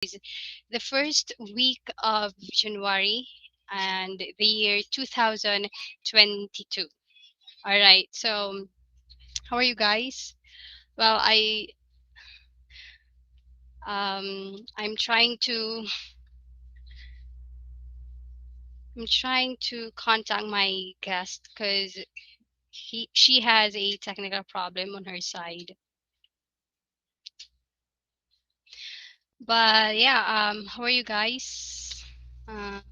the first week of January and the year 2022. All right. So, how are you guys? Well, I'm trying to contact my guest because she has a technical problem on her side. But yeah, how are you guys? Um,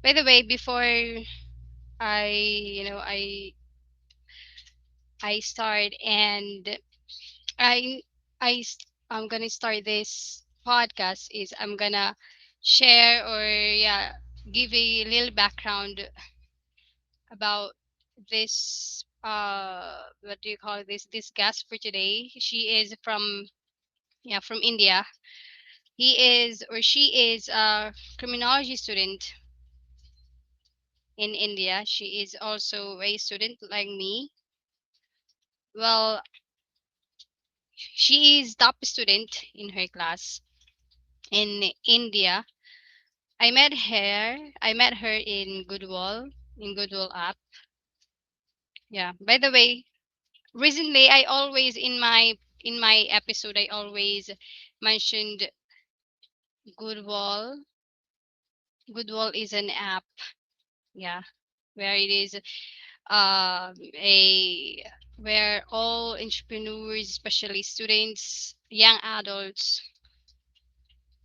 by the way, before I you know I start and I I s- I'm gonna start this podcast is I'm gonna share or yeah give a little background about this what do you call this guest for today. She is from India. He is or she is a criminology student in India. She is also a student like me. Well, she is top student in her class in India. I met her in Goodwall app. Yeah. By the way, recently I always in my episode I always mentioned Goodwall. Goodwall is an app, yeah, where it is a where all entrepreneurs, especially students, young adults,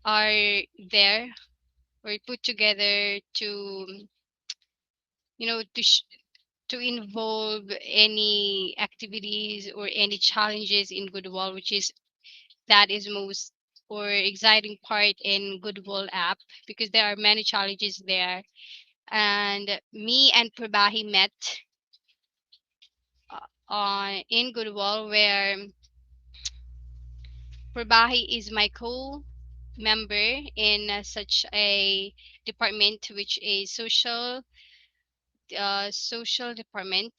are there or put together to you know to sh- to involve any activities or any challenges in Goodwill, which is that is most or exciting part in Goodwill app because there are many challenges there. And me and Probahee met on in Goodwill, where Probahee is my co-member in such a department, which is social department.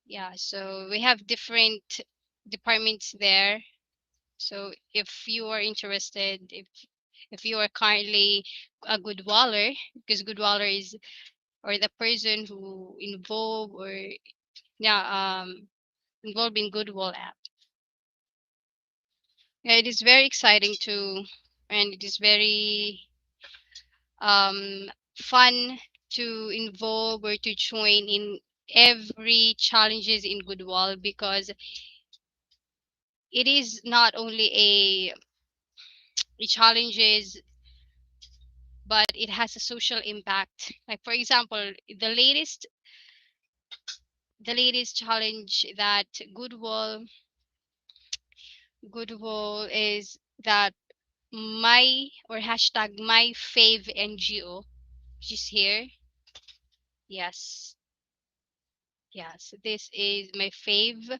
Yeah, so we have different departments there. So if you are interested, if you are currently a good waller, because good waller is or the person who yeah involved in good wall app. Yeah, it is very exciting too, and it is very um fun to involve or to join in every challenges in good wall because it is not only a challenges but it has a social impact. Like for example, the latest challenge that Goodwill is that my or hashtag my fave NGO, which is here. Yes, yes, this is my fave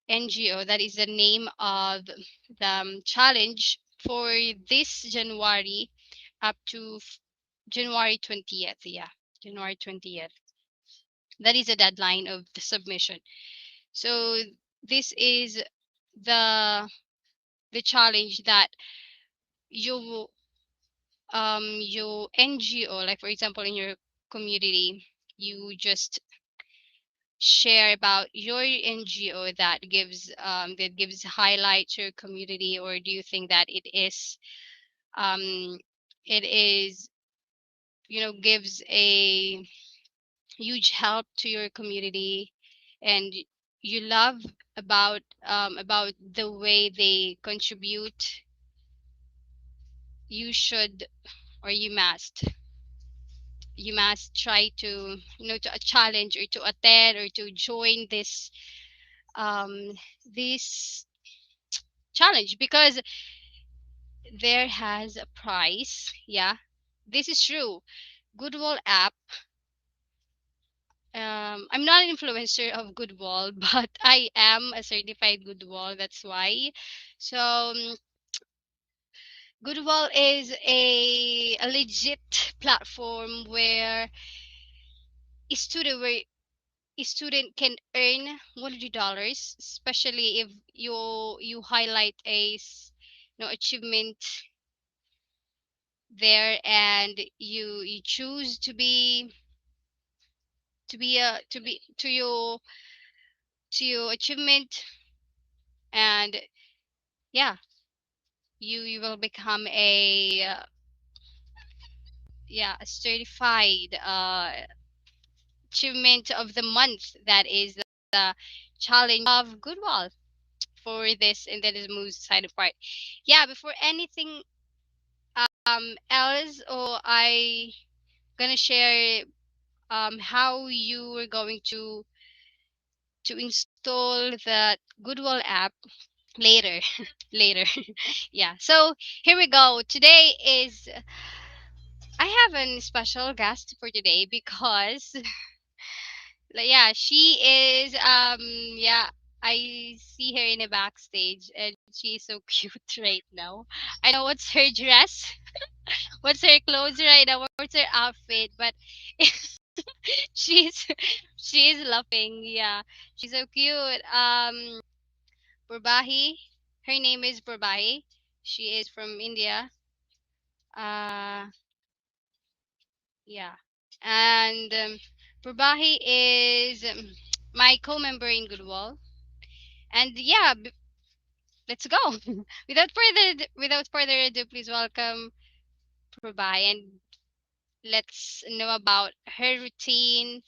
NGO. That is the name of the challenge for this January up to January 20th. Yeah, January 20th. That is the deadline of the submission. So this is the the challenge that you your NGO, like for example in your community, you just share about your NGO that gives highlight to your community, or do you think that um it is gives a huge help to your community and you love about the way they contribute, you should or you must try to to a challenge or to attend or to join um this challenge because there has a prize. Yeah, this is true. Goodwill app, I'm not an influencer of Goodwill but I am a certified Goodwill, that's why. So Goodwill is a legit platform where student where a student can earn $100, especially if you highlight achievement there, and you choose to your achievement, and yeah, you will become a certified achievement of the month. That is the challenge of Goodwill for this, and that is the most exciting part. Yeah, before anything else, or I gonna share how you are going to install the Goodwill app later. Later. Yeah, so here we go. Today is I have a special guest for today because yeah, she is yeah, I see her in the backstage and she is so cute right now. I don't know what's her dress, what's her clothes right now, what's her outfit, but she's she's laughing. Yeah, she's so cute. Probahee, her name is Probahee. She is from India. Uh, yeah, and Probahee is my co-member in Goodwill. And yeah, let's go. Without further ado, please welcome Probahee, and let's know about her routine,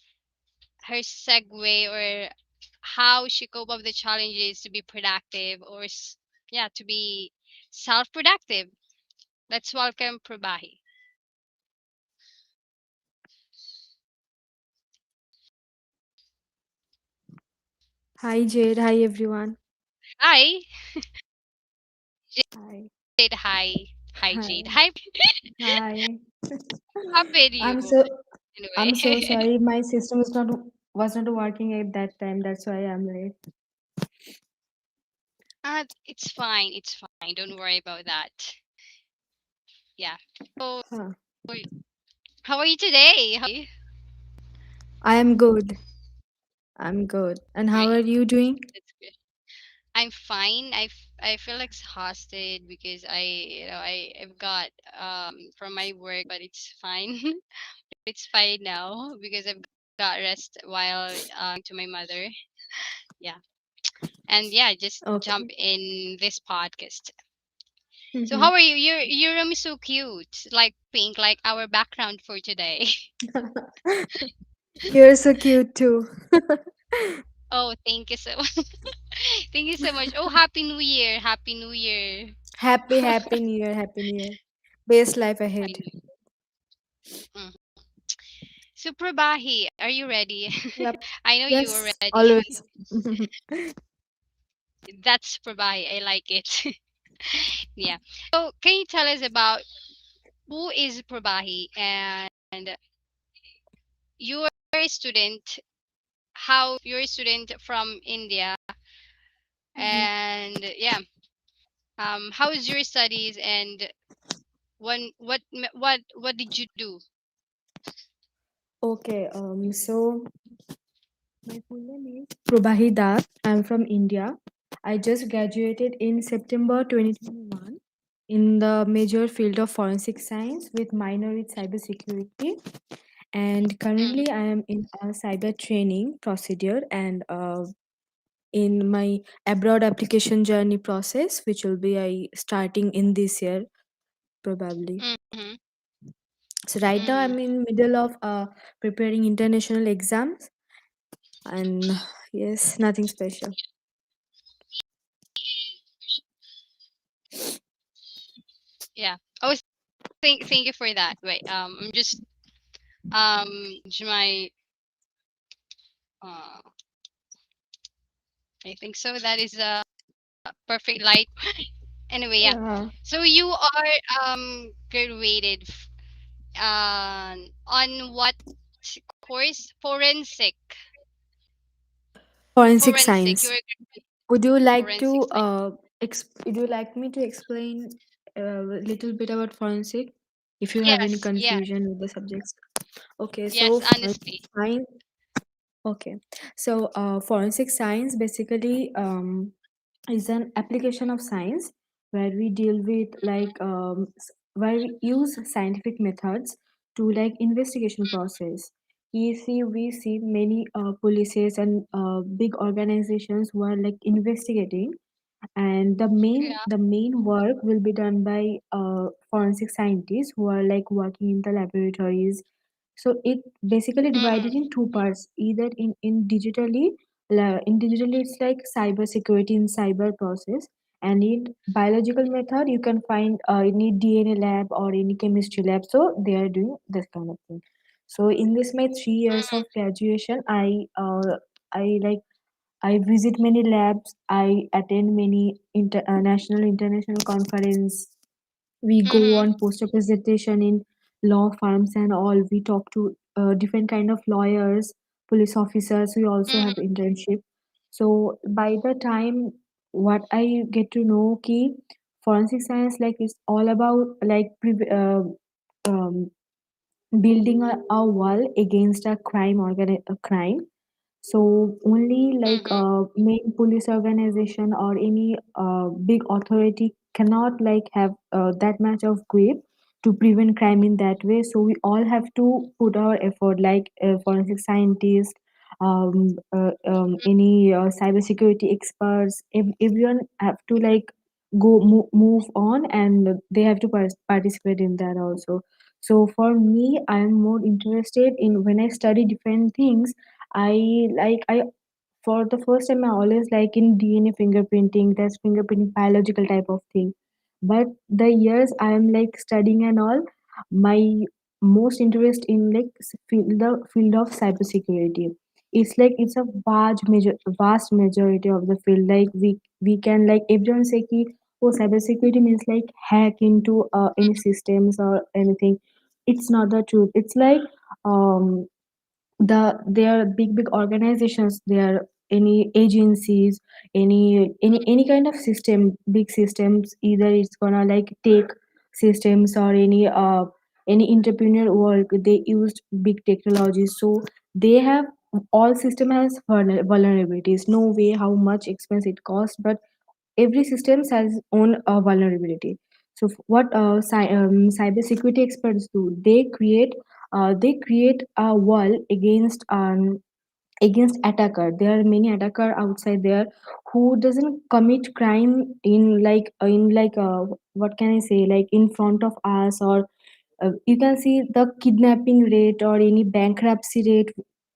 her segue, or how she cope up the challenges to be productive, or yeah, to be self-productive. Let's welcome Probahee. Hi Jade, hi everyone. Hi, Hi. Jade. Hi, hi, Jade. Hi. Hi. Hi. How about you? I'm so I'm so Anyway, sorry. My system was not working at that time. That's why I'm late. it's fine. It's fine. Don't worry about that. Yeah. So, Huh. how are you today? I am good. I'm good. And how are Great. you doing? That's good. I'm fine. I feel exhausted because I've got from my work, but it's fine. It's fine now because I've got rest while to my mother. Yeah. And yeah, just jump Okay. in this podcast. So Mm-hmm. how are you? Your room is so cute, like pink, like our background for today. You're so cute too. Oh, thank you so thank you so much. Oh, happy New Year! Happy New Year! Happy New Year, Happy New Year. Best life I ahead. know. Mm. So Prabhahi, are you ready? Yep. I know you are Yes, ready. always. That's Prabhahi. I like it. Yeah. So can you tell us about who is Prabhahi, and you are a student? How you're a student from India, Mhm. and yeah, how is your studies, and what did you do? Okay, so my full name is Probahee Das. I'm from India. I just graduated in September 2021 in the major field of forensic science with minor in cybersecurity. And Mm-hmm. currently, I am in a cyber training procedure and in my abroad application journey process, which will be starting in this year probably. Mm-hmm. So right now, Mm. I'm in middle of preparing international exams, and yes, nothing special. Yeah. Oh, thank you for that. Wait, I'm just my uh I think so. That is a perfect light. Anyway, yeah. Yeah. So you are graduated on what course? Forensic Forensic. science. You're Would you like to forensic science. would you like me to explain a little bit about forensic if you have any Yes, yeah, confusion with the subjects? Okay, so yes. forensic Honestly, science. Okay, so forensic science basically is an application of science where we deal with like where we use scientific methods to like investigation process. We see many policies and big organizations who are like investigating, and Yeah. the main work will be done by forensic scientists who are like working in the laboratories. So it basically divided in Mm-hmm. two parts, either in digitally it's like cyber security in cyber process, and in biological method you can find any DNA lab or any chemistry lab, so they are doing this kind of thing. So in this my 3 years of graduation, I like I visit many labs. I attend many national, international conference. We go Mm-hmm. on poster presentation in law firms and all. We talk to different kind of lawyers, police officers. We also have Mm-hmm. internship. So by the time what I get to know, ki forensic science like it's all about like building a wall against a crime. So only like Mm-hmm. main police organization or any big authority cannot like have that much of grip to prevent crime in that way. So we all have to put our effort, like forensic scientists, any cybersecurity experts. Everyone have to like move on, and they have to participate in that also. So for me, I am more interested in when I study different things. I for the first time I always like in DNA fingerprinting, that's fingerprinting biological type of thing. But the years I am like studying and all, my most interest in like the field of cybersecurity. It's like it's a vast majority of the field. Like we can like everyone say ki oh cybersecurity means like hack into any systems or anything. It's not the truth. It's like um there are big organizations, there are any agencies, any kind of system, big systems, either it's gonna like take systems or any entrepreneur work, they used big technologies. So they have all system has vulnerabilities, no way how much expense it costs, but every system has own vulnerability. So what cyber security experts do, they create a wall against attacker. There are many attacker outside there who doesn't commit crime in what can I say, like in front of us, or you can see the kidnapping rate or any bankruptcy rate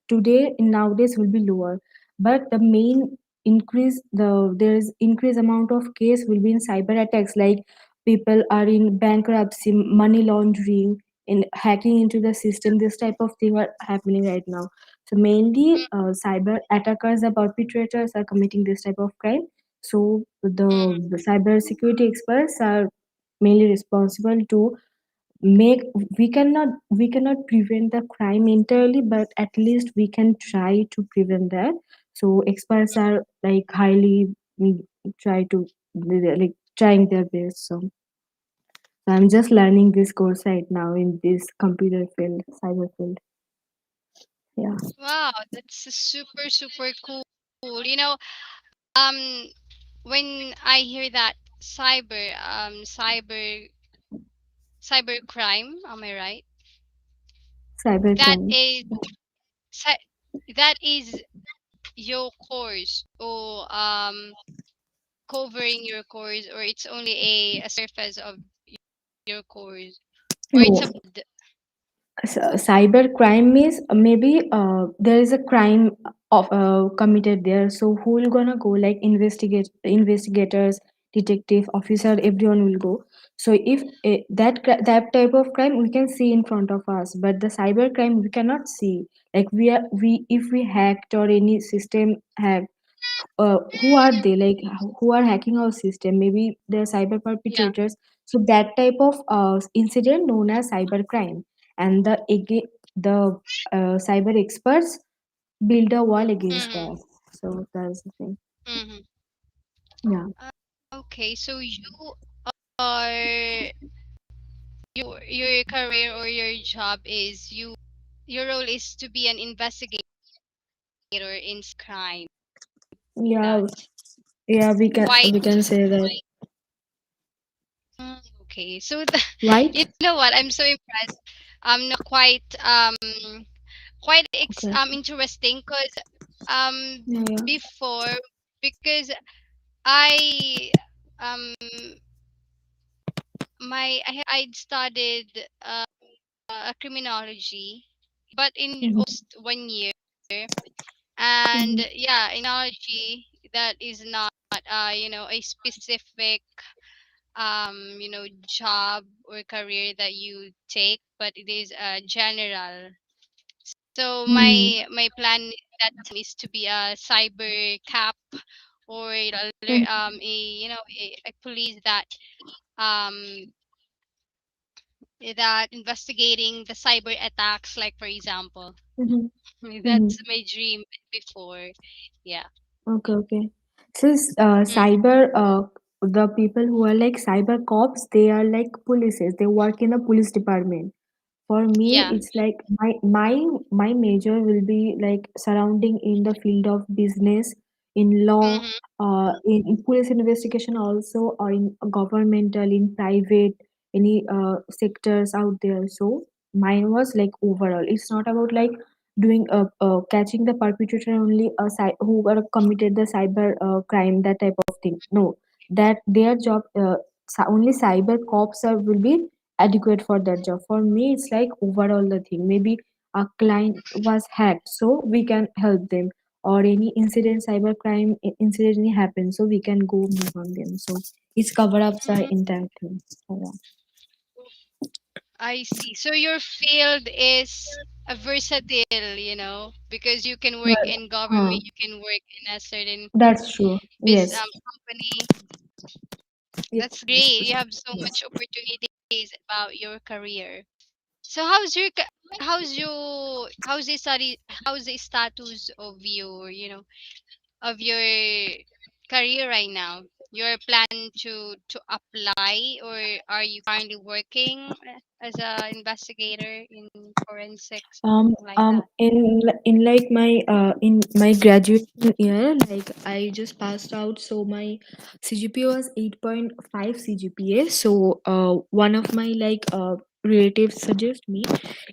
today nowadays will be lower, but the main there is increased amount of case will be in cyber attacks, like people are in bankruptcy, money laundering, in hacking into the system. This type of thing are happening right now. So mainly cyber attackers, the perpetrators are committing this type of crime. So the cyber security experts are mainly responsible to make we cannot prevent the crime entirely, but at least we can try to prevent that. So experts are like highly we try to they're, like trying their best. So I'm just learning this course right now in this computer field, cyber field. Yeah. Wow, that's super, super cool. You know, um, when I hear that cyber crime, am I right? Cyber That crime. is cy- that is your course, or covering your course, or it's only a surface of your course, or No. it's a Cyber crime is maybe there is a crime of committed there, so who will gonna go, like investigators, detective officer, everyone will go. So if that type of crime we can see in front of us, but the cyber crime we cannot see. Like we if we hacked or any system hacked, who are they, like who are hacking our system, maybe they're cyber yeah. perpetrators. So that type of incident known as cyber crime, and the cyber experts build a wall against Mm-hmm. that. So that's the thing. Mm-hmm. Yeah. Okay, so are your career or your job is your role is to be an investigator, in crime. Yeah, That yeah, quite. we can say that. Okay, so White? you know what? I'm so impressed. No, quite Okay. interesting because Yeah, yeah. before, because I um I'd studied a criminology, but in Mm-hmm. almost 1 year, and Mm-hmm. yeah, in criminology that is not a specific job or career that you take, but it is general. So Mm-hmm. my plan that time is to be a cyber cap, or a police um that investigating the cyber attacks, like for example. Mm-hmm. That's my dream before. Yeah. Okay, okay. So, Mm, the people who are like cyber cops, they are like polices. They work in a police department. For me, yeah. it's like my major will be like surrounding in the field of business, in law, Mm-hmm. in police investigation also, or in governmental, in private, any sectors out there. So mine was like overall. It's not about like doing catching the perpetrator only, who are committed the cyber crime, that type of thing. No, that their job, only cyber cops will be adequate for that job. For me, it's like overall the thing. Maybe a client was hacked, so we can help them, or any incident, cyber crime incident any happens, so we can go move on them. So it's cover ups are Mm, entire thing. So, yeah. I see. So your field is a versatile, because you can work Well, in government, you can work in a certain that's true. Yes. company. Yes. That's Yes. great. You have so Yes. much opportunities about your career. So how's the status of of your career right now? Your plan to apply, or are you currently working as a investigator in forensics, something like that? In like my in my graduation year, like I just passed out, so my CGPA was 8.5 CGPA. So one of my relatives suggest me,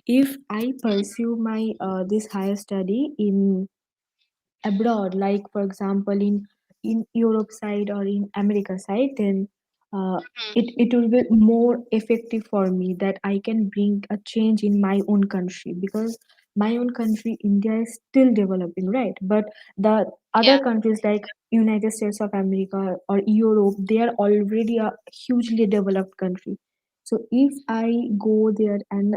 if I pursue my this higher study in abroad, like for example in Europe side or in America side, then uh, it will be more effective for me, that I can bring a change in my own country, because my own country India is still developing, right? But the other Yeah. countries like United States of America or Europe, they are already a hugely developed country. So if I go there and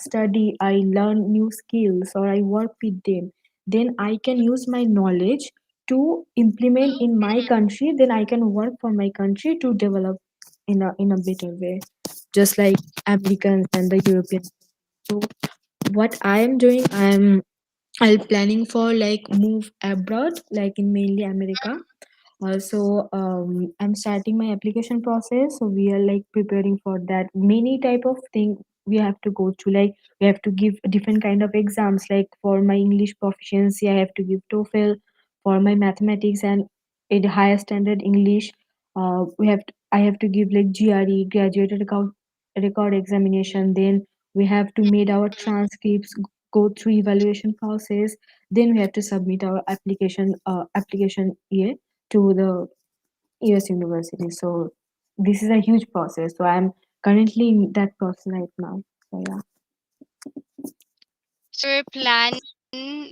study, I learn new skills, or I work with them, then I can use my knowledge to implement in my country. Then I can work for my country to develop in a better way, just like Americans and the Europeans. So what I am doing, I'm planning for like move abroad, like in mainly America. Also, I'm starting my application process, so we are like preparing for that. Many type of thing we have to go to. Like we have to give different kind of exams. Like for my English proficiency, I have to give TOEFL. For my mathematics and a higher standard English, I have to give like GRE, graduate record examination. Then we have to made our transcripts, go through evaluation process. Then we have to submit our application year to the US university. So this is a huge process. So I'm currently in that process right now. So yeah, So your plan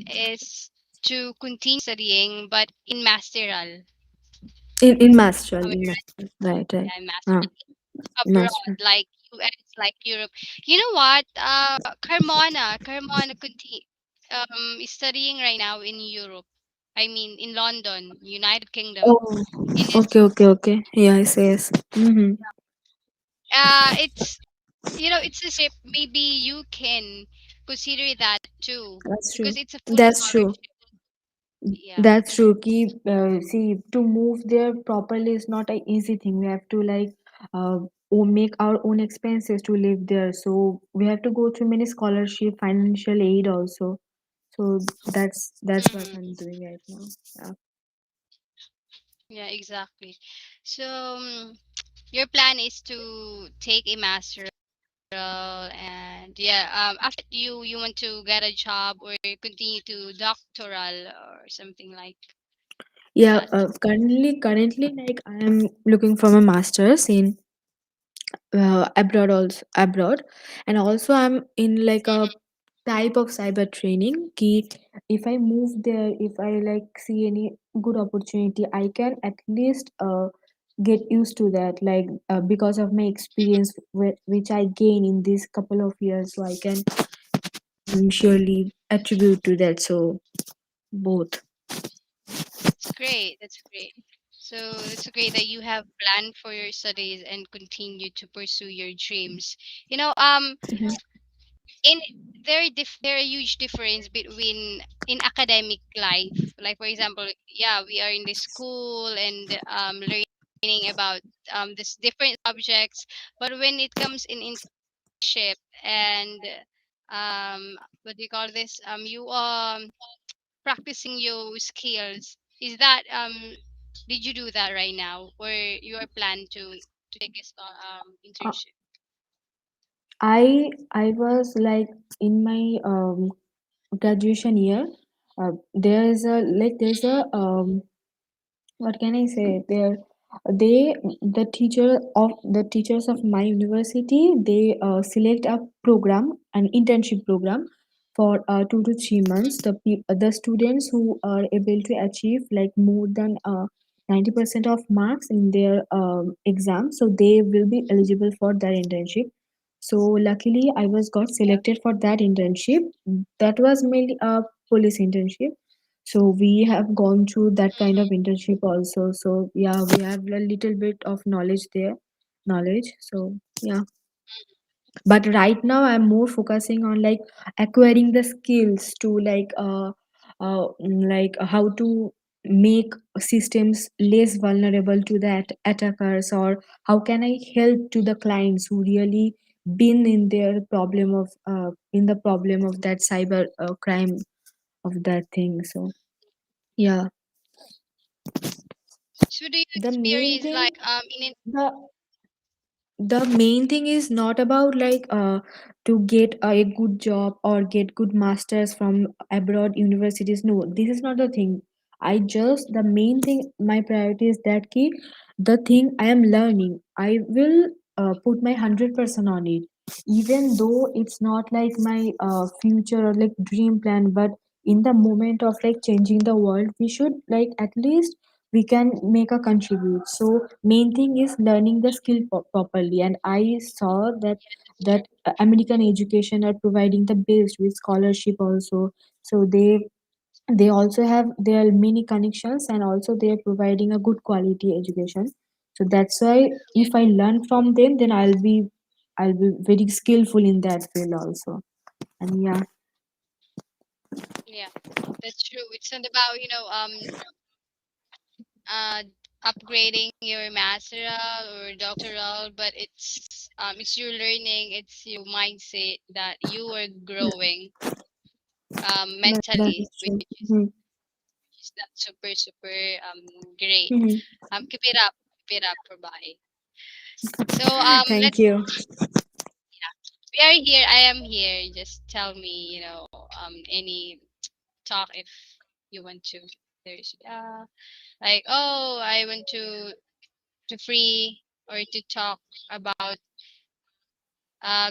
is to continue studying, but in masteral. in master, Am I in right? master, right, right. Yeah, in Uh, abroad, master. like US, like Europe. You know what? Carmona is studying right now in Europe. I mean, in London, United Kingdom. Oh, In okay, his, okay, okay. Yes, yes. Mm-hmm. it's it's a ship. Maybe you can consider that too, That's true. because it's a full That's true. scholarship. Yeah. That's true. See, to move there properly is not an easy thing. We have to make our own expenses to live there. So we have to go through many scholarship, financial aid also. So that's what Mm-hmm. I'm doing right now. Yeah. Yeah, exactly. So your plan is to take a master and yeah, after that you want to get a job or continue to doctoral or something like Yeah, that. currently, like I am looking for my masters in abroad, also abroad, and also I'm in like a type of cyber training ki if I move there, if I like see any good opportunity, I can at least get used to that, like because of my experience which I gain in these couple of years, so I can surely attribute to that. So both. It's great. That's great. So it's great that you have planned for your studies and continue to pursue your dreams. You know, Mhm. in there are huge difference between in academic life. Like for example, yeah, we are in the school and learning about this different subjects, but when it comes in internship and what do you call this? You practicing your skills. Is that did you do that right now or you are plan to take a Uh, internship? I was like in my graduation year. There's a what can I say? They the teachers of my university, they select a program, an internship program for 2 to 3 months. The students who are able to achieve like more than 90% of marks in their exam, so they will be eligible for that internship. So luckily, I was got Yeah. selected for that internship. That was mainly a police internship, so we have gone through that kind of Mhm. internship also. So yeah, we have a little bit of knowledge there. Knowledge. So yeah. But right now I'm more focusing on like acquiring the skills to how to make systems less vulnerable to that attackers, or how can I help to the clients who really been in their problem of in the problem of that cyber crime of that thing. So yeah. So do you the main experience thing like in the the main thing is not about like to get a good job or get good masters from abroad universities. No, this is not the thing. I just the main thing, my priority is that key, the thing I am learning, I will put my 100% on it, even though it's not like my future or like dream plan. But in the moment of like changing the world, we should like at least we can make a contribute. So main thing is learning the skill properly, and I saw that American education are providing the best with scholarship also. So they also have their many connections, and also they are providing a good quality education. So that's why if I learn from them, then I'll be very skillful in that field also. And yeah. yeah, that's true. It's not about uh upgrading your masteral or doctoral, but it's your learning, it's your mindset that you are growing That mentally, is true. Hmm. which is that super great. Hmm. Keep it up, keep it up, Probahee. So Thank let's you. we are here. I am here. Just tell me, any talk if you want to. There's like I want to free or to talk about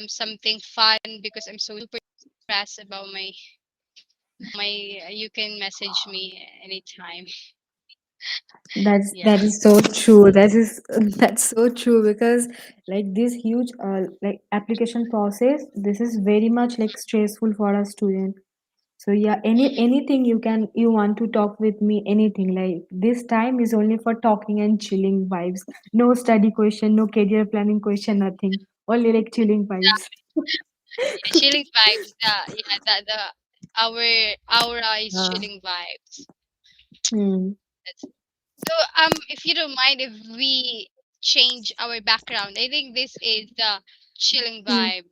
something fun because I'm so super stressed about my. You can message me anytime. That Yeah. is so true. That is that's so true, because like this huge like application process, this is very much like stressful for a student. So yeah, Mhm. anything you want to talk with me, anything, like this time is only for talking and chilling vibes. No study question, no career planning question, nothing. Only like chilling vibes. Yeah, chilling vibes. Yeah, that the our aura is Yeah. chilling vibes. Hmm. That's so if you don't mind if we change our background, I think this is the chilling Hmm. vibe.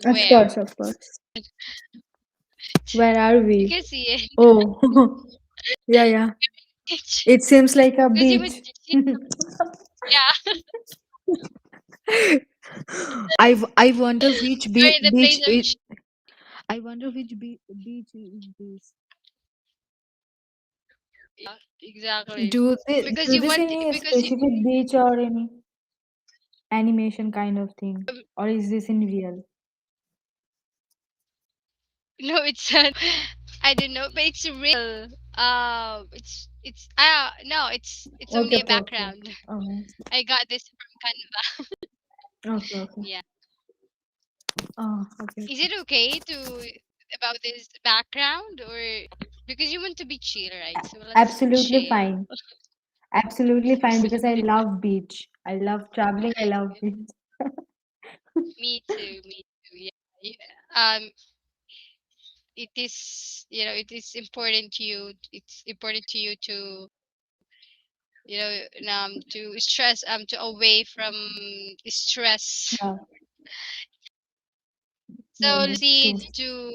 Of Where course, of course. Where are You we? can see it. Oh, yeah, yeah. It seems like a Because you would, beach. yeah, I wonder which we're in the beach place of I wonder which beach is this. yeah, exactly. Because Do you this want, any because you, specific beach or any animation kind of thing, or is this in real? no, it's I don't know, but it's real. It's no, it's Okay, only a okay, okay. background. Oh, I got this from Canva. okay, okay. Yeah. Oh, okay. Is it okay to about this background, or because you want to be chill, right? So let's Absolutely chill. fine. Absolutely fine because I love beach. I love traveling. I love beach. Me too. Me too. Yeah. It is, it is important to you. It's important to you to, to stress, to away from stress. Yeah, yeah, So yeah. proceed True. to,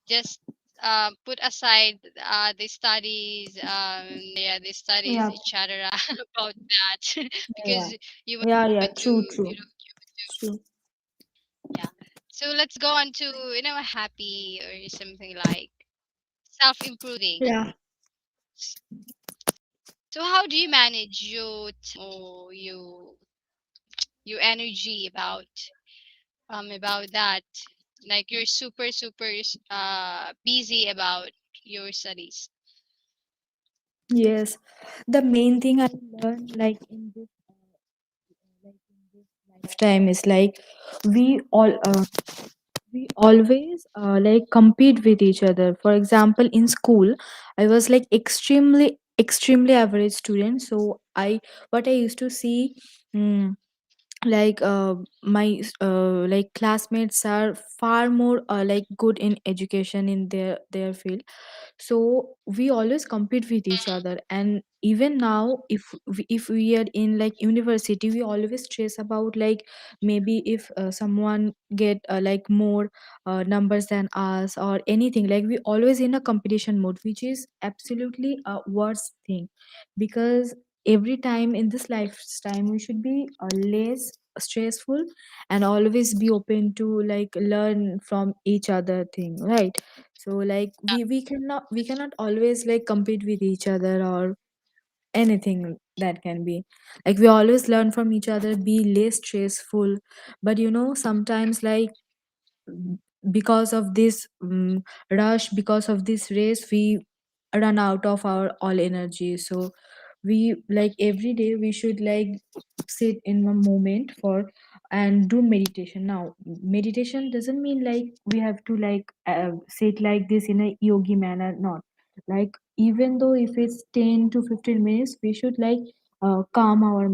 just put aside the studies, yeah, the studies, Yeah, etc. about that yeah, because you yeah, yeah. want to, True, true, true. yeah. So let's go on to, a happy or something like self-improving. Yeah. So how do you manage your or your energy about that? Like you're super super busy about your studies. Yes. The main thing I learned, like in this, lifetime, is like we all, we always like compete with each other. For example, in school, I was like extremely average student. So I what I used to see. mm like my like classmates are far more like good in education in their field, so we always compete with each other. And even now, if we are in like university, we always stress about like maybe if someone get like more numbers than us or anything. Like we always in a competition mode, which is absolutely a worst thing, because every time in this lifetime we should be less stressful and always be open to like learn from each other thing, right? So like we cannot always like compete with each other or anything that can be. Like we always learn from each other, be less stressful. But sometimes like because of this rush, because of this race, we run out of our all energy. So we like every day we should like sit in one moment for and do meditation. Now meditation doesn't mean like we have to like sit like this in a yogi manner, not like, even though if it's 10 to 15 minutes, we should like calm our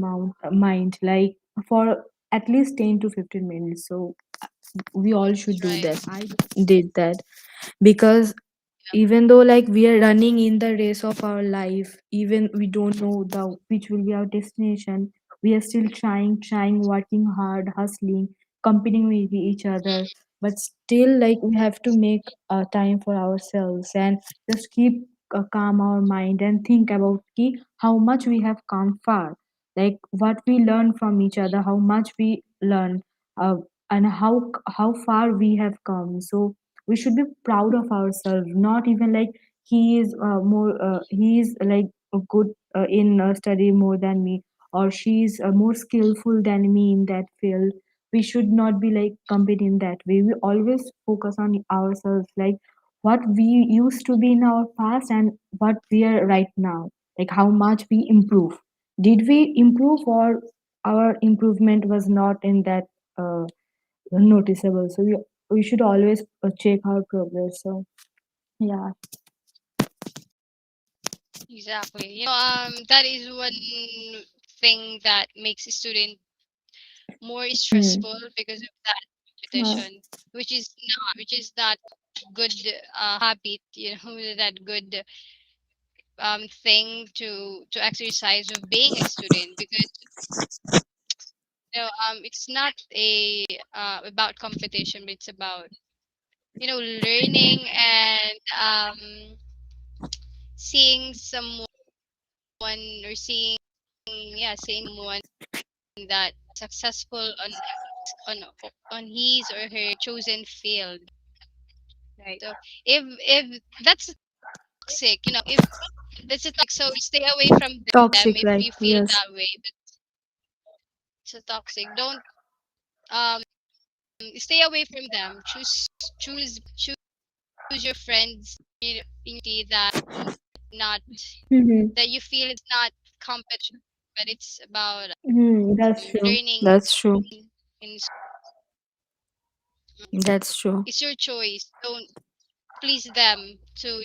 mind like for at least 10 to 15 minutes. So we all should do Right. that. I did that because even though like we are running in the race of our life, even we don't know the which will be our destination, we are still trying, working hard, hustling, competing with each other. But still like we have to make time for ourselves and just keep calm our mind and think about how much we have come far, like what we learn from each other, how much we learn, uh, and how far we have come. So we should be proud of ourselves, not even like he is like good in study more than me, or she's more skillful than me in that field. We should not be like competing that way. We always focus on ourselves, like what we used to be in our past and what we are right now, like how much we improve. Did we improve, or our improvement was not in that noticeable? So we should always check our progress. So yeah. Exactly. That is one thing that makes a student more Hmm. stressful because of that Uh, competition, which is not good habit, that good thing to exercise of being a student, because it's not a about competition, but it's about learning and seeing someone or seeing someone that successful on on his or her chosen field, right? So if that's toxic, if that's a toxic, so stay away from them Toxic, if right? you feel Yes. that way. But it's a toxic. Don't um stay away from them. Choose your friends in that not Mm-hmm. that you feel it's not competition, but it's about That's true. learning That's true. in That's true. it's your choice. Don't please them to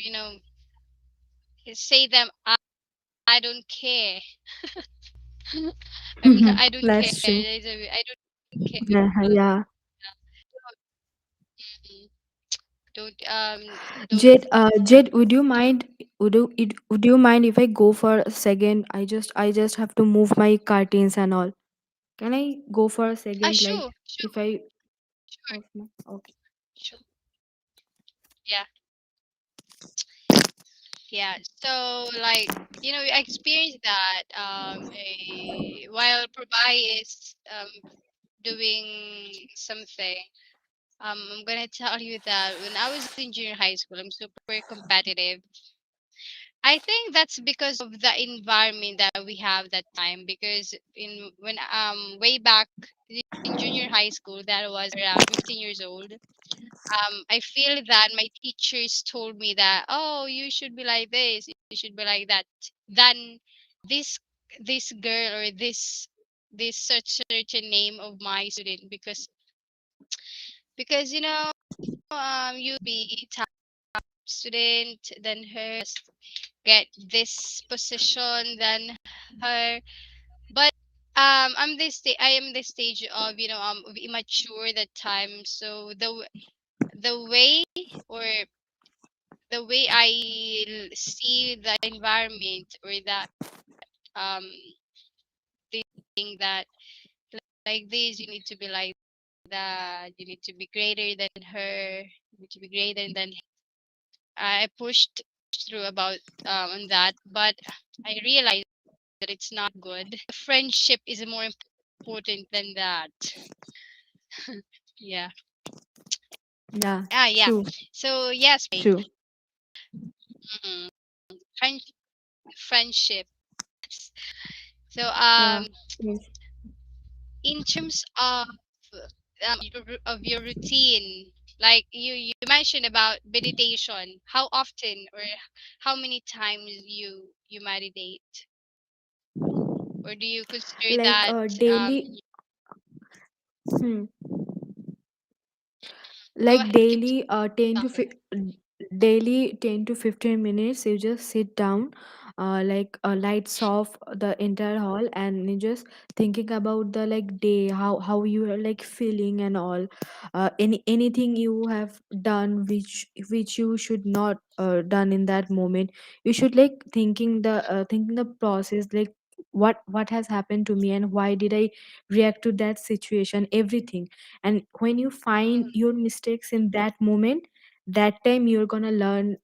say them I don't care. I don't care. That's true. I don't care. Yeah, yeah. Mm, don't Jed, would you mind? Would you mind if I go for a second? I just have to move my curtains and all. Can I go for a second? Like, sure, if I sure, off my okay. sure. Yeah, yeah. So like I experienced that while Probahee is doing something. I'm gonna tell you that when I was in junior high school, I'm super competitive. I think that's because of the environment that we have that time. Because in when way back in junior high school, that was around 15 years old. I feel that my teachers told me that, oh, you should be like this, you should be like that. Then this this girl or this such certain name of my student, because you be top student than her, get this position than her. But I am this stage of of immature that time. So the way or the way see the environment or that um thing that like this, you need to be like that, you need to be greater than her, you need to be greater than I pushed through about on that, but I realized that it's not good. Friendship is more important than that. Yeah. Yeah, Yeah. true, So yes, true. mm, friend, friendship. So Yeah, yes. in terms of of your routine, like you mentioned about meditation. How often or how many times you meditate, or do you consider Like that daily. Hmm. go Like ahead, daily 10 to 15 minutes you just sit down, like lights off the entire hall, and you just thinking about the like day, how you are like feeling and all, anything you have done which you should not done in that moment. You should like thinking the process, like what has happened to me and why did I react to that situation, everything. And when you find Mhm, your mistakes in that moment, that time you're gonna learn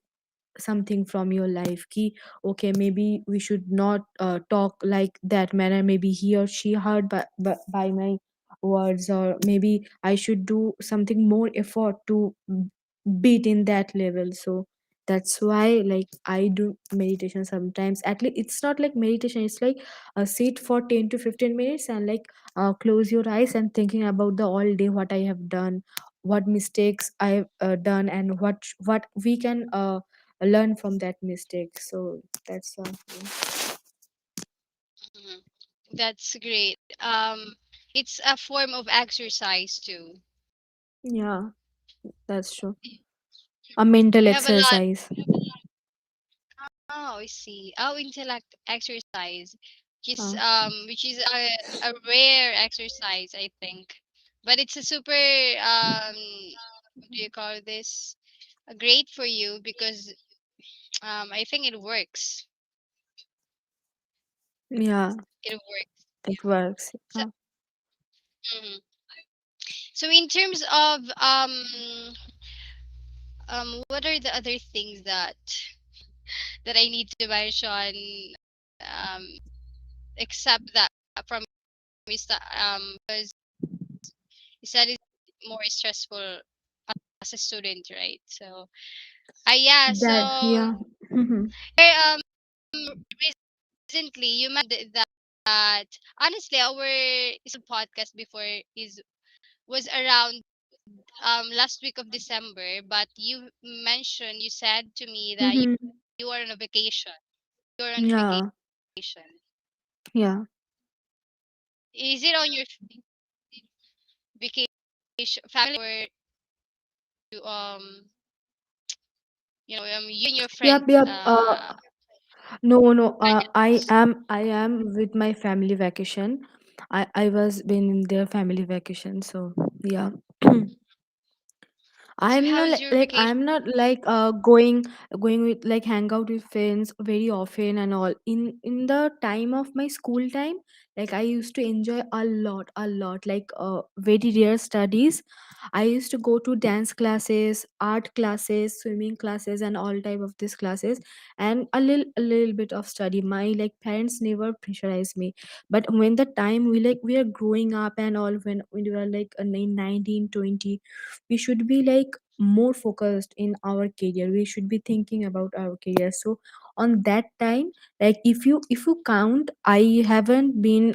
something from your life ki, okay, maybe we should not talk like that manner, maybe he or she hurt by my words, or maybe I should do something more effort to beat in that level. So that's why like I do meditation sometimes. At least it's not like meditation, it's like sit for 10 to 15 minutes and like close your eyes and thinking about the all day what I have done, what mistakes I've done, and what we can learn from that mistake. So that's mhm. That's great. It's a form of exercise too. yeah, that's true. A mental You have a lot. exercise. Oh, I see. Oh, intellect exercise, uh, which is a rare exercise, I think. But it's a super what do you call this? Great for you because I think it works. yeah, It works. it works. So, mhm. So in terms of what are the other things that I need to mention? Except that from is that because you said it's more stressful as a student, right? So, yeah. That, So, yeah. Mhm. recently you mentioned that honestly our podcast before is was around last week of December, but you said to me that Mhm. you are on a vacation. You're on a Yeah. vacation. Yeah. Is it on your vacation family, or you you and your Yep, friend yep. No, no. I friends? am, I am with my family vacation. I was been in their family vacation, so yeah. So I'm how not is like, your vacation? I'm not like going with like hang out with friends very often and all. In the time of my school time, like I used to enjoy a lot. Like very rare studies. I used to go to dance classes, art classes, swimming classes, and all type of these classes, and a little bit of study. My like parents never pressurized me, but when the time we are growing up and all, when we were like 19, 20, we should be like more focused in our career. We should be thinking about our career. So on that time, like if you count, I haven't been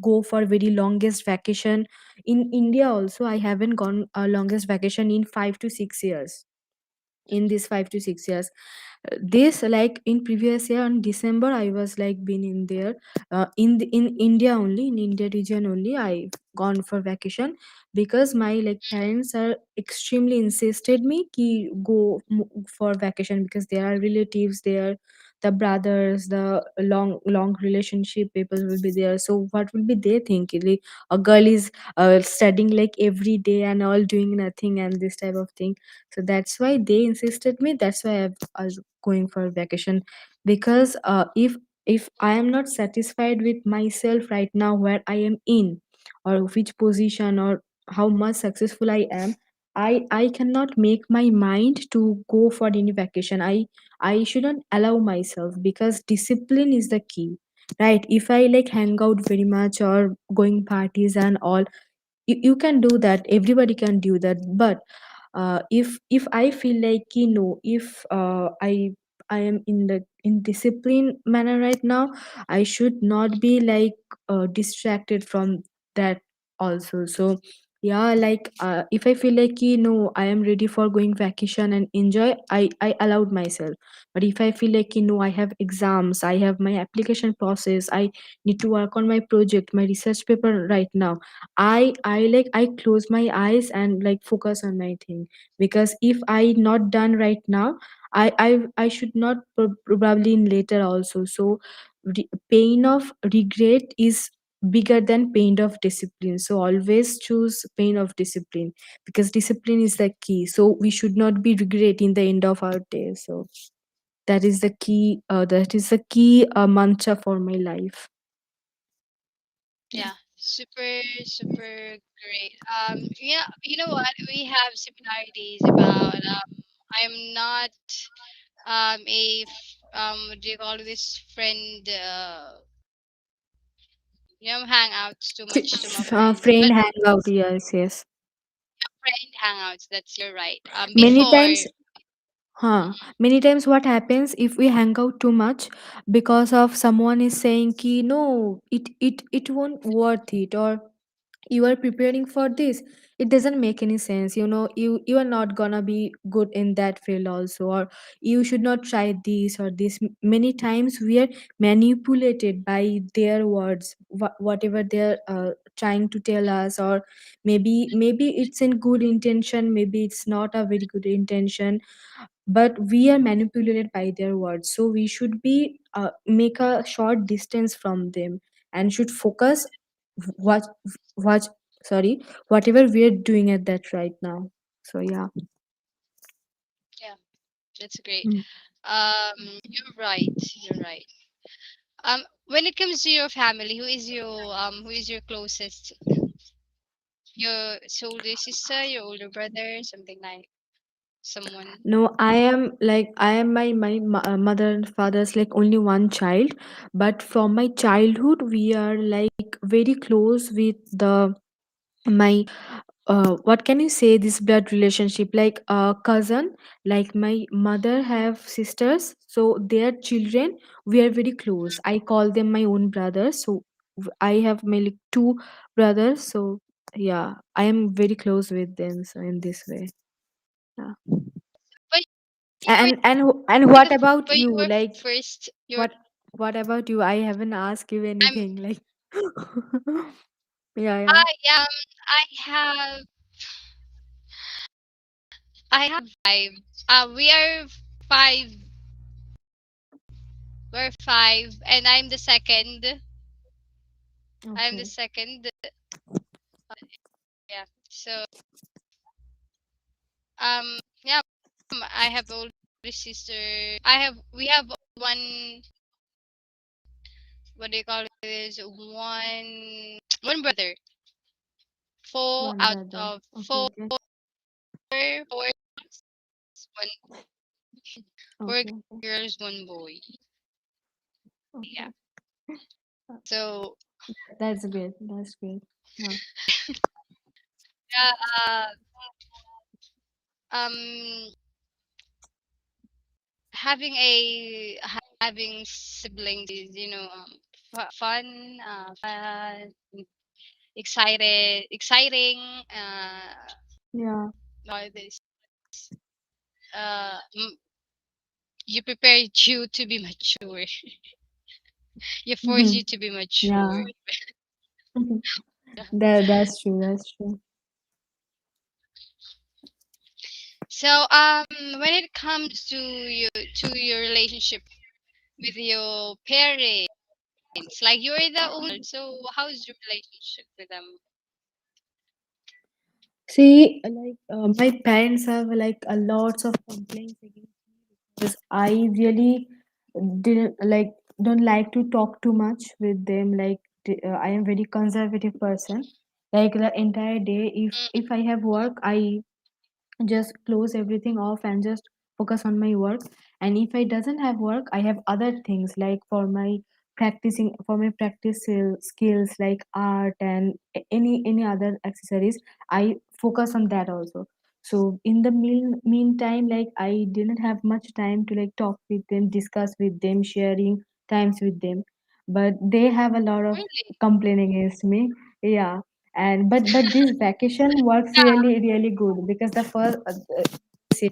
go for very longest vacation in India. Also, I haven't gone longest vacation in 5 to 6 years. In these 5 to 6 years, this like in previous year on December, I was like been in there, in India only, in India region only, I gone for vacation, because my like parents are extremely insisted me ki go for vacation, because there are relatives there, the brothers, the long relationship people will be there. So what will be they thinking, like, a girl is studying like every day and all, doing nothing and this type of thing. So that's why they insisted me, that's why I was going for vacation. Because if I am not satisfied with myself right now, where I am in, or which position, or how much successful I am, I cannot make my mind to go for any vacation. I shouldn't allow myself, because discipline is the key, right? If I like hang out very much or going parties and all, you can do that, everybody can do that. But if I feel like, if I am in the in discipline manner right now, I should not be like distracted from that also. So yeah, like if I feel like, I am ready for going vacation and enjoy, I allowed myself. But if I feel like, I have exams, I have my application process, I need to work on my project, my research paper right now, I close my eyes and like focus on my thing. Because if I not done right now, I should not probably in later also. So pain of regret is bigger than pain of discipline. So always choose pain of discipline, because discipline is the key. So we should not be regret in the end of our day. So that is the key, mantra for my life. Yeah, super, super great. Yeah, you know what? We have similarities about. I'm not what do you call this friend? Hangouts too much to my friends, Friend but hangout, yes, yes. friend hangouts. That's you're right. Many Before. times, many times what happens if we hang out too much, because of someone is saying ki no, it won't worth it, or you are preparing for this, it doesn't make any sense, you are not gonna be good in that field also, or you should not try this or this. Many times we are manipulated by their words, whatever they're trying to tell us. Or maybe it's in good intention, maybe it's not a very good intention, but we are manipulated by their words. So we should be make a short distance from them, and should focus what what sorry, whatever we're doing at that right now. So yeah. Yeah, that's great. Mm. You're right. You're right. When it comes to your family, who is your closest? Your older sister, your older brother, something like. Someone. No, I am my mother and father's like only one child, but from my childhood we are like very close with the my what can you say, this blood relationship, like a cousin. Like my mother have sisters, so their children, we are very close. I call them my own brothers. So I have my like two brothers, so yeah, I am very close with them, so in this way. Yeah. But you were And the what about but you you, were like first. You're what what about you? I haven't asked you I'm anything, like yeah, yeah. yeah. I have I have five. We are five. We're five, and I'm the second. I'm the Okay. second. Yeah. So yeah. I have older sister. We have one. What do you call it? Is one brother. Four One out brother. of Okay, four. okay. Four. One. Four Okay, okay. girls, one boy. Yeah. Okay. Uh, So That's great. That's great. Yeah. yeah. Um. Having siblings is, fun, exciting. Yeah. All this. Uh, m- you prepare you to be mature. You force you Mhm. to be mature. Yeah. That's true. That's true. So when it comes to your relationship with your parents, like you're the only child, so how's your relationship with them? See, like my parents have like a lots of complaints against me because I really didn't like don't like to talk too much with them. Like I am very conservative person. Like the entire day, if I have work, I just close everything off and just focus on my work. And if I doesn't have work, I have other things like for my practice skills like art and any other accessories. I focus on that also. So in the meantime, like I didn't have much time to like talk with them, discuss with them, sharing times with them. But they have a lot of Really? complaint against me. Yeah. And but this vacation works Yeah. really good because the first say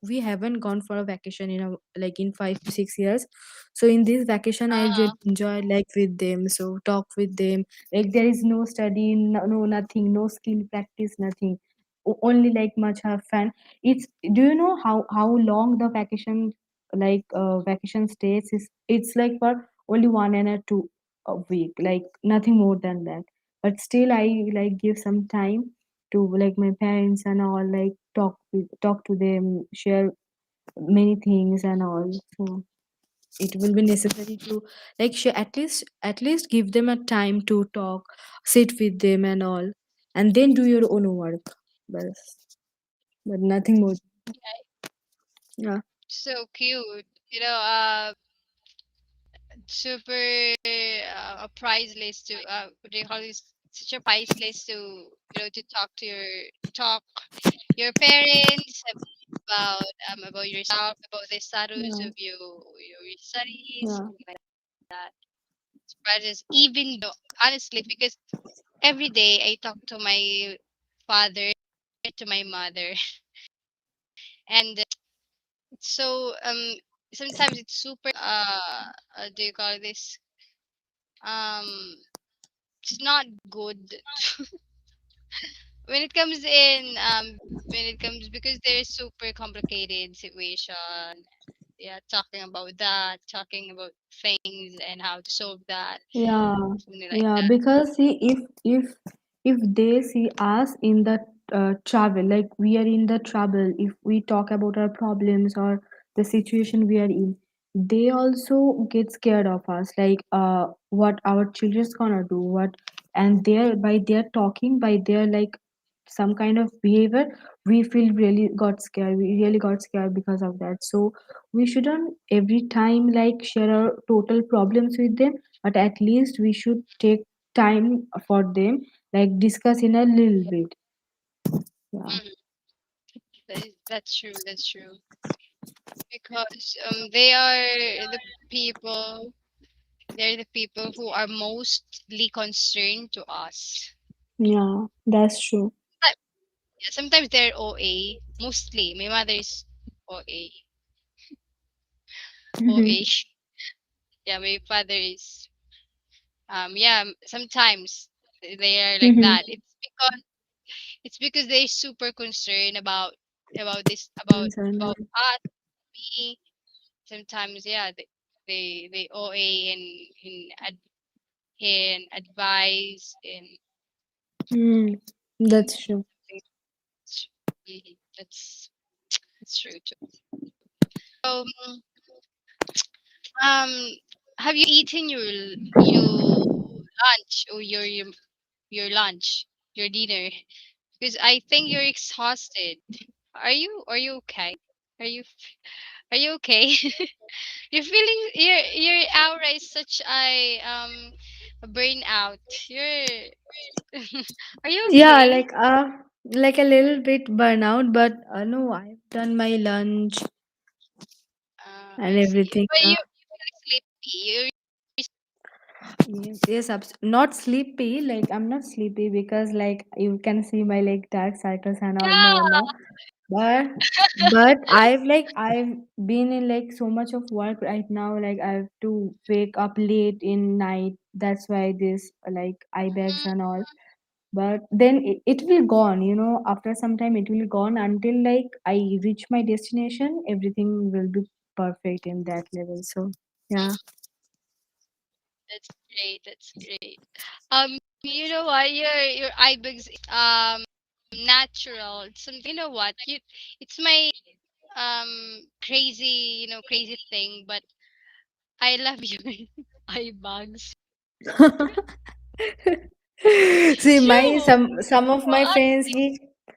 we haven't gone for a vacation in a like in 5 to 6 years. So in this vacation I really Uh-huh. enjoy like with them, so talk with them. Like there is no study, no nothing, no skill practice, nothing. Only like much have fun. It's, do you know how long the vacation, like vacation stays is? It's like for only 1 and a 2 a week, like nothing more than that. But still I like give some time to like my parents and all, like talk to them, share many things and all. So it will be necessary to like share, at least give them a time to talk, sit with them and all, and then do your own work. But nothing more. Yeah. So cute. Super a priceless to what do you call this? Such a priceless to talk your parents about yourself, about the status Yeah. of your studies, Yeah. something like that. It's priceless, even though honestly, because every day I talk to my father, to my mother, and so sometimes it's super do you call this um it's not good when it comes in when it comes because there's super complicated situation, yeah, talking about that, talking about things and how to solve that, Yeah, something like yeah, that. because see, if they see us in the travel, like we are in the trouble, if we talk about our problems or the situation we are in, they also get scared of us, like what our children's gonna do, what, and they're by their talking, by their like some kind of behavior, we feel really got scared. We really got scared because of that. So we shouldn't every time like share our total problems with them, but at least we should take time for them, like discuss in a little bit. Yeah. Mm, that's true. That's true. Because they are the people. They're the people who are mostly concerned to us. Yeah, that's true. But yeah, sometimes they're OA. Mostly, my mother is OA. OA. Yeah, my father is yeah, sometimes they are like that. It's because they're super concerned about this about us, me. Sometimes yeah, they OA in advice and Mm, that's true. something. That's true too. So um have you eaten your lunch or your lunch, your dinner? Because I think you're exhausted. Are you okay? Are you are you okay? You're feeling your aura is such a burnout. You're are you Yeah, okay? like a little bit burnout, but no, I've done my lunch and I see. everything. But Yeah. you're like sleepy. You're Yes, yes, not sleepy. Like I'm not sleepy because like you can see my like dark circles and all more yeah. now. But I've been in like so much of work right now. Like I have to wake up late in night. That's why this like eye bags and all. But then it will gone. After some time it will gone until like I reach my destination. Everything will be perfect in that level. So yeah. That's great. That's great. You know what? Your iBooks natural. It's something. You know what? It's my crazy crazy thing, but I love your iBugs. See, my True. some of my What? friends,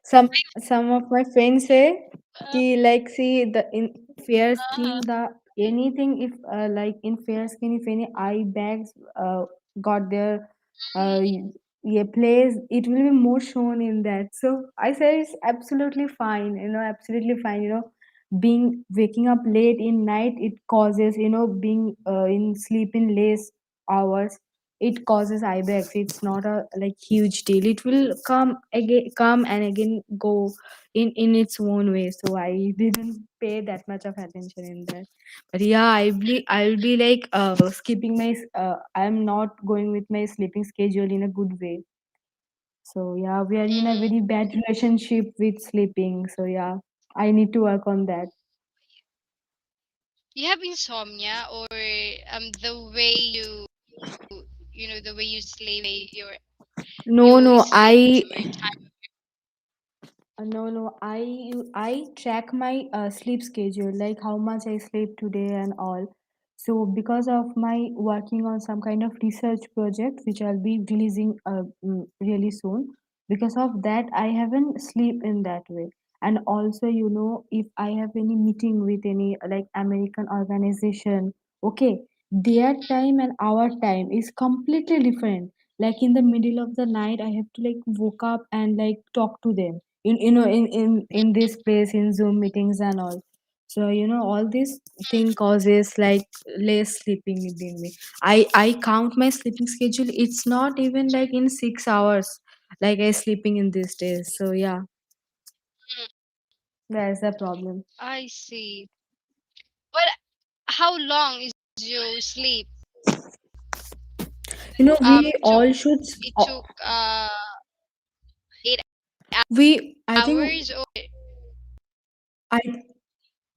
some of my friends say, Uh, ki like see the in fair uh, skin the anything if like in fair skin if any eye bags got their yeah place, it will be more shown in that. So I say it's absolutely fine, absolutely fine. Being waking up late in night, it causes being in sleep in less hours, it causes eye bags. It's not a like huge deal. It will come and again go in its own way. So I didn't pay that much of attention in that. But yeah, I'll be like skipping my I'm not going with my sleeping schedule in a good way. So yeah, we are in a mhm. very bad relationship with sleeping. So yeah, I need to work on that. You have insomnia, or the way the way you sleep, No, you no, sleep to your time. no. I track my sleep schedule, like how much I sleep today and all. So because of my working on some kind of research project, which I'll be releasing really soon, because of that I haven't sleep in that way. And also, if I have any meeting with any like American organization, okay, their time and our time is completely different. Like in the middle of the night, I have to like woke up and like talk to them in this place in Zoom meetings and all. So all this thing causes like less sleeping within me. I count my sleeping schedule, it's not even like in 6 hours like I sleeping in these days. So yeah, Mm, that's the problem. I see. But how long is your sleep? We Took all should it took 8 we I think hours or I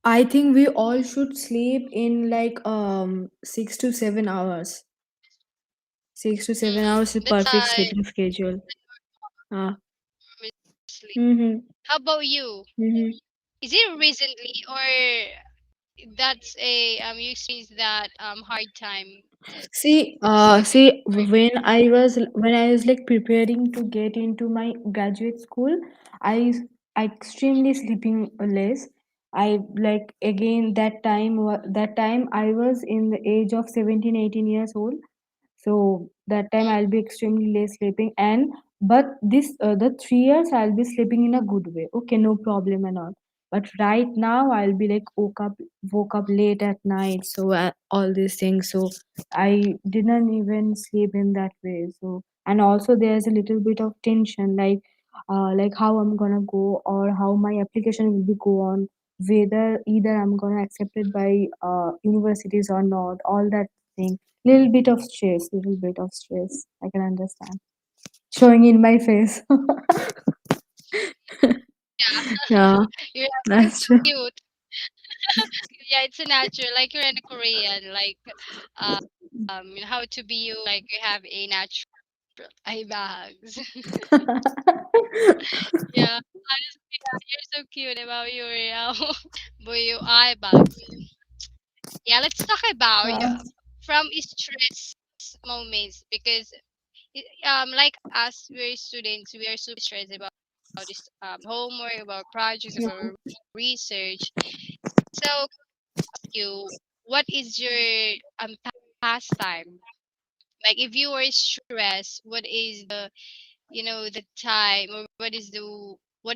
I think we all should sleep in like 6 to 7 hours. 6 to 7 hours is that's perfect sleeping schedule. Ah. normal sleep. Mm-hmm. How about you? Mm-hmm. Is it recently or that's a you experience that hard time See, sleeping, right? when I was like preparing to get into my graduate school, I I extremely sleeping less. I like again that time I was in the age of 17, 18 years old. So that time I'll be extremely late sleeping, and but this the 3 years I'll be sleeping in a good way. Okay, no problem and all. But right now I'll be like woke up late at night, so all these things. So I didn't even sleep in that way. So and also there's a little bit of tension, like how I'm gonna go or how my application will be go on, whether either I'm gonna accept it by universities or not. All that thing, little bit of stress. I can understand showing in my face. Yeah, You're that's true. cute. Yeah, it's a natural. Like you're in a Korean, like how to be you, like you have a natural eye bags. Yeah, honestly, yeah, you're so cute about your boy, your eye bags. Yeah, let's talk about from stress moments because like us, we're students, we are super stressed about this homework, about projects, about research. So you, what is your pastime? Like if you were stressed, what is the the time, or what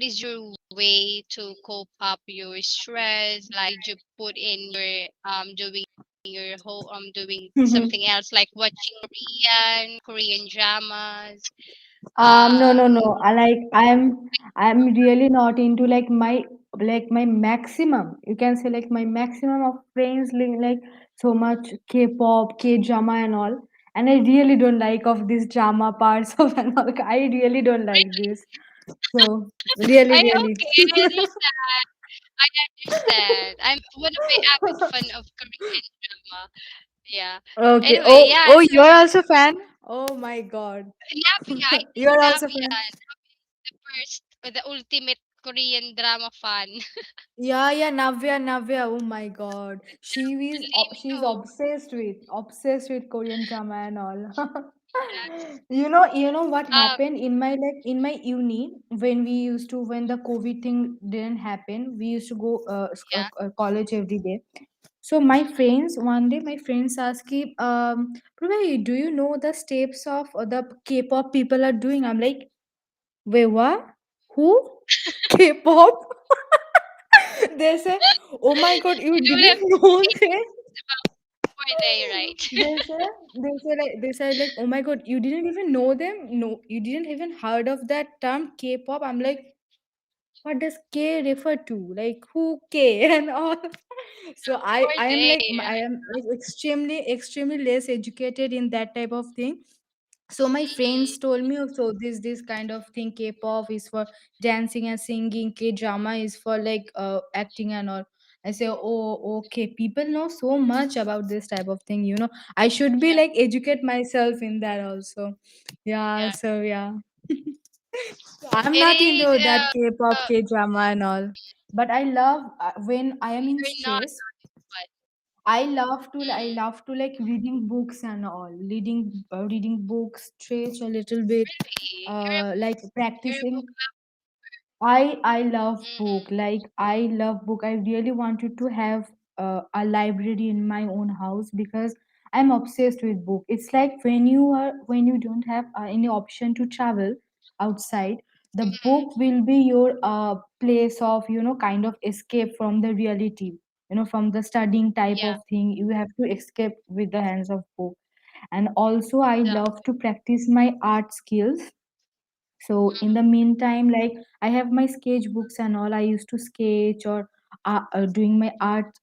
is your way to cope up your stress? Like did you put in your doing your whole doing something else like watching Korean dramas? No, no, no. Um I'm really not into like my maximum. You can say like my maximum of friends like so much K-pop, K-drama and all. And I really don't like of these drama parts of and all. I really don't like this. So really, I really. okay, I understand. I understand. I'm one of the avid fan of Korean drama. Yeah. Okay. Anyway, yeah, Oh, so you're also fan? Oh my God. Navia, I think You're also Navia, fan. the first or the ultimate Korean drama fan. Yeah, yeah, Navya. Oh my God, she's Lindo. obsessed with Korean drama and all. Yes. You know what Um, happened in my in my uni when the COVID thing didn't happen, we used to go yeah. college every day. So one day my friends asked me, Probahee, do you know the steps of the K-pop people are doing? I'm like, wait, what? Who? K-pop? They say, "Oh my God, you You don't have didn't know this." about 4 day, right? They say like, "Oh my God, you didn't even know them? No, you didn't even heard of that term K-pop." I'm like, "What does K refer to? Like who K and all?" So four I am day, like I right? am like extremely less educated in that type of thing. So my Mm, friends told me, so this kind of thing, K-pop is for dancing and singing, K-drama is for like acting and all. I say, oh, okay, people know so much about this type of thing, I should be yeah, like educate myself in that also. Yeah, yeah. so yeah. I'm It not is. into that K-pop, K-drama and all, but I love when I am in You're not stress. what? I Mm, love to like reading books and all, reading books, stretch a little bit, really? like You're a book practicing. club. I love book. Mm, Like I love book. I really wanted to have a library in my own house because I'm obsessed with book. It's like when you don't have any option to travel outside, the mm, book will be your place of kind of escape from the reality. From the studying type yeah. of thing, you have to escape with the hands of book. And also, I love to practice my art skills. So in the meantime, like I have my sketchbooks and all. I used to sketch or doing my art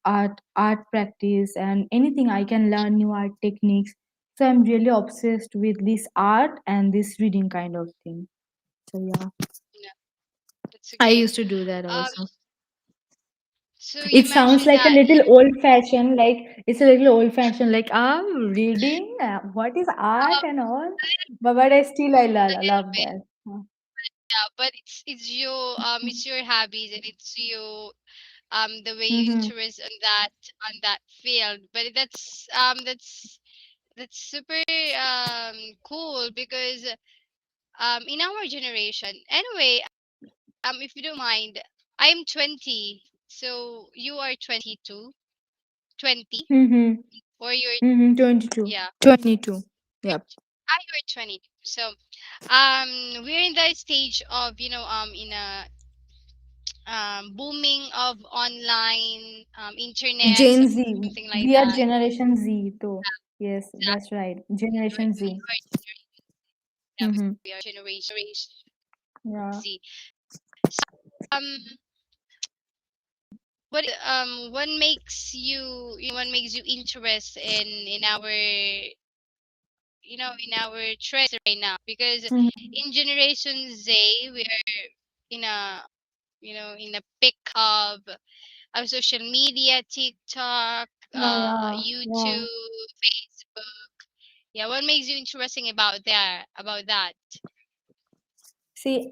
practice and anything I can learn new art techniques. So I'm really obsessed with this art and this reading kind of thing. So yeah, Yeah, that's I great. used to do that Um, also. so you It sounds mentioned like a that you little old fashioned, like it's a little old fashioned, like reading. What is art and all? But a I little love bit, that. yeah, but it's your hobbies and it's you. the way you Mm-hmm. interest on that field. But that's super cool because in our generation. Anyway, if you don't mind, I'm 20, so you are 22, 20, Mm-hmm. or you're, Mm-hmm. 22. yeah, 22. you're, Yep. you're 22. So we're in the stage of, in a booming of online internet, Gen Z. something like We are that. Generation Z too. Yes, that's Exactly. right. Generation We Z. are yeah, Mm-hmm. we are generation Yeah. Z. So, what makes what makes you interested in our in our trends right now? Because Mm-hmm. in Generation Z, we are in a in a peak of social media, TikTok, Yeah, yeah, yeah. YouTube, Facebook. Yeah, what makes you interesting about that? See,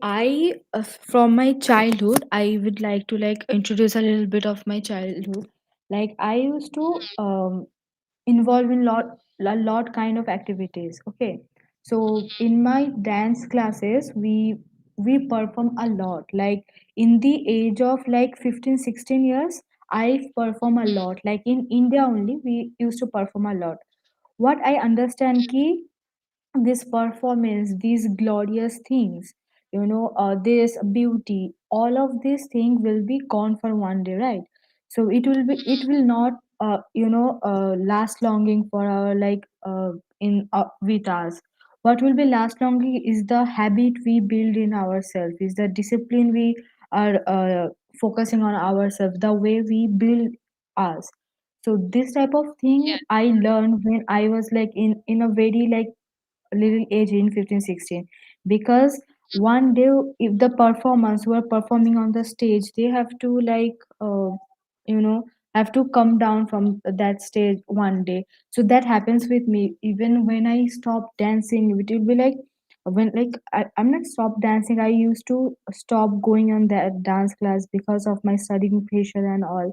from my childhood, I would like to like introduce a little bit of my childhood. Like I used to involve in lot kind of activities. Okay, so in my dance classes, we perform a lot. Like in the age of like 15, 16 years, I perform a lot. Like in India only, we used to perform a lot. What I understand ki this performance, these glorious things, this beauty, all of these things will be gone for one day, right? So it will not last longing for our like in with us. What will be last longing is the habit we build in ourselves, is the discipline we are focusing on ourselves, the way we build us. So this type of thing Yeah. I learned when I was like in a very like little age in 15, 16, because one day if the performers who are performing on the stage, they have to like you know have to come down from that stage one day. So that happens with me. Even when I stop dancing, it will be like when like I'm not stop dancing, I used to stop going on that dance class because of my studying pressure and all.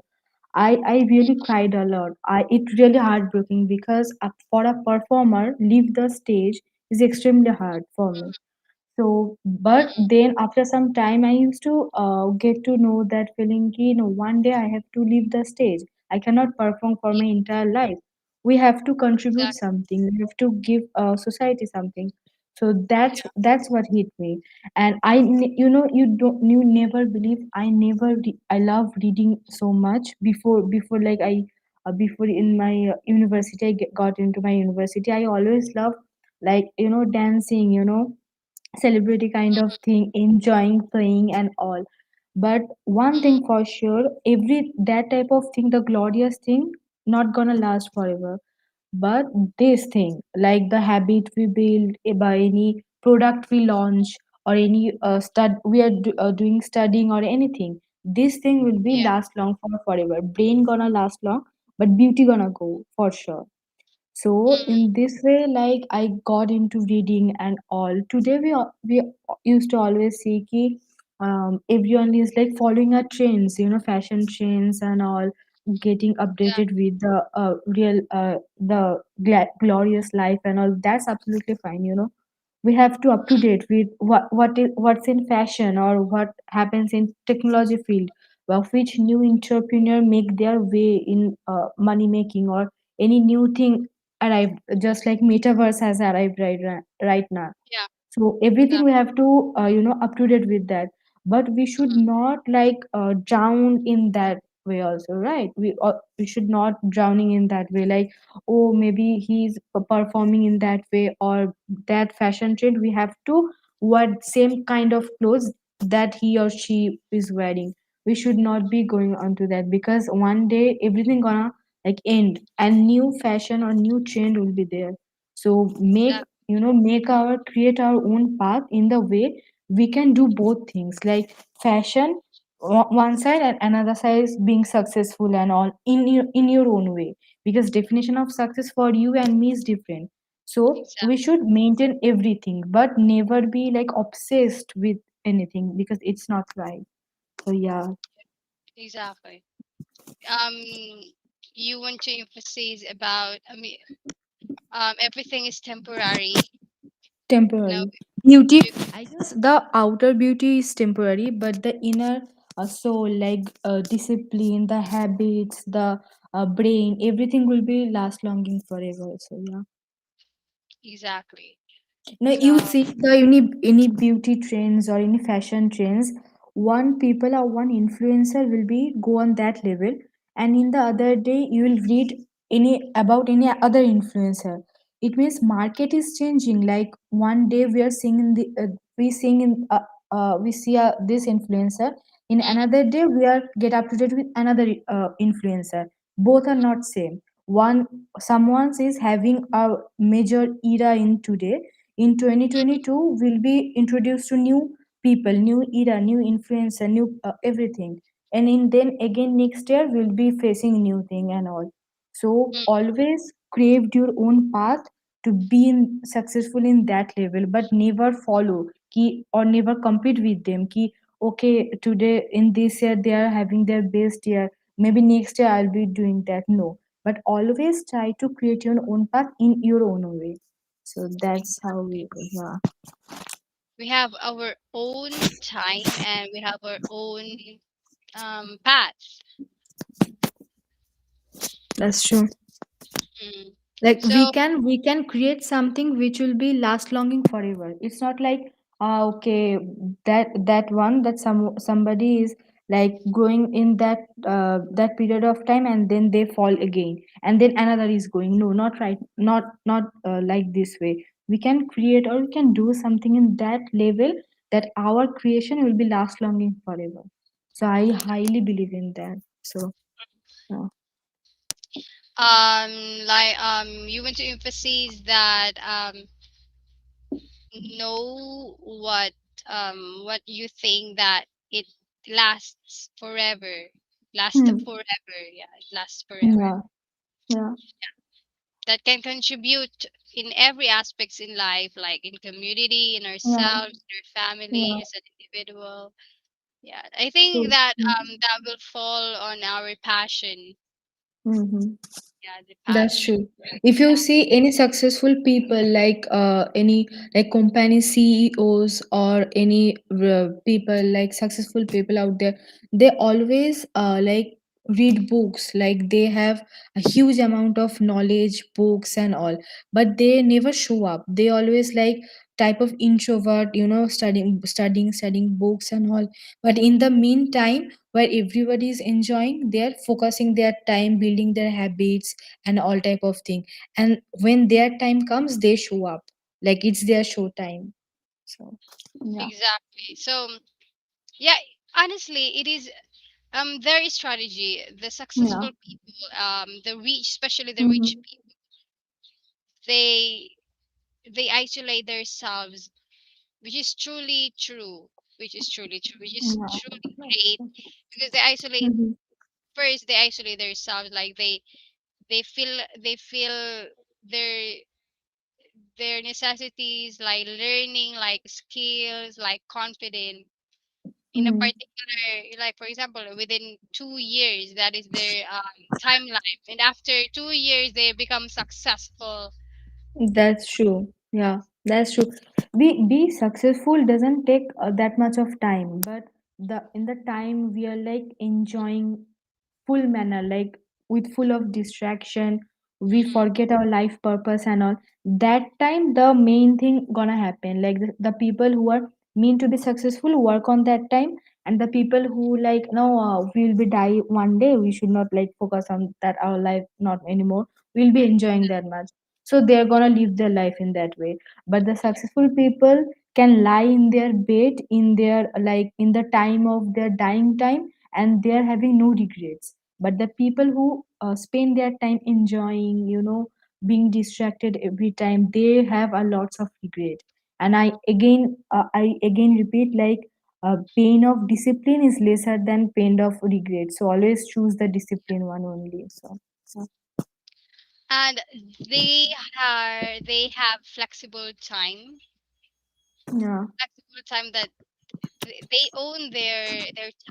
I really cried a lot. It really heartbreaking because for a performer, leave the stage is extremely hard for me. So, but then after some time, I used to get to know that feeling. Ki, one day I have to leave the stage. I cannot perform for my entire life. We have to contribute Exactly. something. We have to give society something. So Yeah. that's what hit me. And you never believe. I love reading so much before like before in my university got into my university. I always love like dancing, celebrity kind of thing, enjoying playing and all. But one Mm-hmm. thing for sure, every that type of thing, the glorious thing, not gonna last forever. But this thing, like the habit we build by any product we launch or any we are doing studying or anything, this thing will be Yeah. last long for forever. Brain gonna last long, but beauty gonna go for sure. So Mm-hmm. in this way, like I got into reading and all. Today we used to always see ki everyone is like following our trends, fashion trends and all, getting Yeah. updated with the real glorious life and all. That's absolutely fine. We have to up to Mm-hmm. date with what's in fashion or what happens in technology field, of which new entrepreneur make their way in money making, or any new thing arrived, just like metaverse has arrived right now. Yeah. So everything we Exactly. have to up to date with that. But we should not like drown in that way also, right? We should not drowning in that way, like, oh, maybe he's performing in that way, or that fashion trend, we have to wear same kind of clothes that he or she is wearing. We should not be going on to that, because one day everything gonna like end and new fashion or new trend will be there. So Exactly. make our create our own path in the way we can do both things, like fashion one side and another side is being successful and all in your own way, because definition of success for you and me is different. So we Exactly. should maintain everything but never be like obsessed with anything, because it's not right. So yeah. Exactly. um you want to emphasize about, everything is temporary. No, Temporary beauty. you, I guess the outer beauty is temporary, but the inner soul, like discipline, the habits, the brain, everything will be last longing forever. So yeah. exactly. No, you So see the any beauty trends or any fashion trends, one people or one influencer will be go on that level, and in the other day you will read any about any other influencer. It means market is changing. Like one day we are seeing in the we seeing in we see this influencer. In mhm, another day we are get up to date with another influencer. Both are not same. One someone is having a major era in today, in mhm, 2022 we'll be introduced to new people, new era, new influencer, new everything. And in then again next year we'll be facing new thing and all. So mhm. always crave your own path to be successful in that level, but never follow ki, or never compete with them ki, okay today in this year they are having their best year, maybe next year I'll be doing that. No, but always try to create your own path in your own way. So that's how we, yeah, We have our own time and we have our own path. that's true. Mm. Like So we can create something which will be last longing forever. It's not like okay, that one that somebody is like growing in that period of time and then they fall again and then another is going. No, not right, not like this way. We can create or we can do something in that level that our creation will be last longing forever. So I highly believe in that. So yeah. um you want to emphasize that, know what you think that it lasts forever. Last Hmm. forever, yeah, it lasts forever. Yeah. Yeah. That can contribute in every aspects in life, like in community, in Yeah. ourselves, in our family, Yeah. as an individual. Yeah, I think True. that that will fall on our passion. Mm-hmm. Yeah, the That's passion. true. If you Yeah. see any successful people like any like company CEOs or any people like successful people out there, they always like read books. Like they have a huge amount of knowledge, books and all, but they never show up. They always like type of introvert, studying books and all. But in the meantime, where everybody is enjoying, they are focusing their time building their habits and all type of thing, and when their time comes they show up like it's their show time. So yeah. Exactly. So yeah, honestly, it is their strategy. The Yeah. successful people, the rich, especially the rich Mm-hmm. people, they they isolate themselves, which is truly true, which is Yeah. truly great, because they isolate Mm-hmm. first. They isolate themselves, like they feel their their necessities, like learning, like skills, like confident in a Mm-hmm. particular, like for example, within 2 years, that is their timeline, and after 2 years they become successful. That's true. Yeah, that's true. Be successful doesn't take that much of time, but the in the time we are like enjoying full manner, like with full of distraction, we Mhm. forget our life purpose and all. That time the main thing gonna happen. Like the people who are mean to be successful work on that time, and the people who like no, we will be die one day. We should not like focus on that our life not anymore. We'll be enjoying that much, so they're gonna live their life in that way. But the successful people can lie in their bed in their like in the time of their dying time, and they're having no regrets. But the people who spend their time enjoying, being distracted every time, they have a lots of regret. And I again repeat, like pain of discipline is lesser than pain of regret, so always choose the discipline one only. So And they have yeah. flexible time that they own their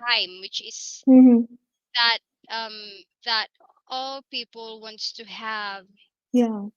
time, which is Hmm. that. um that all people wants to have, Yeah.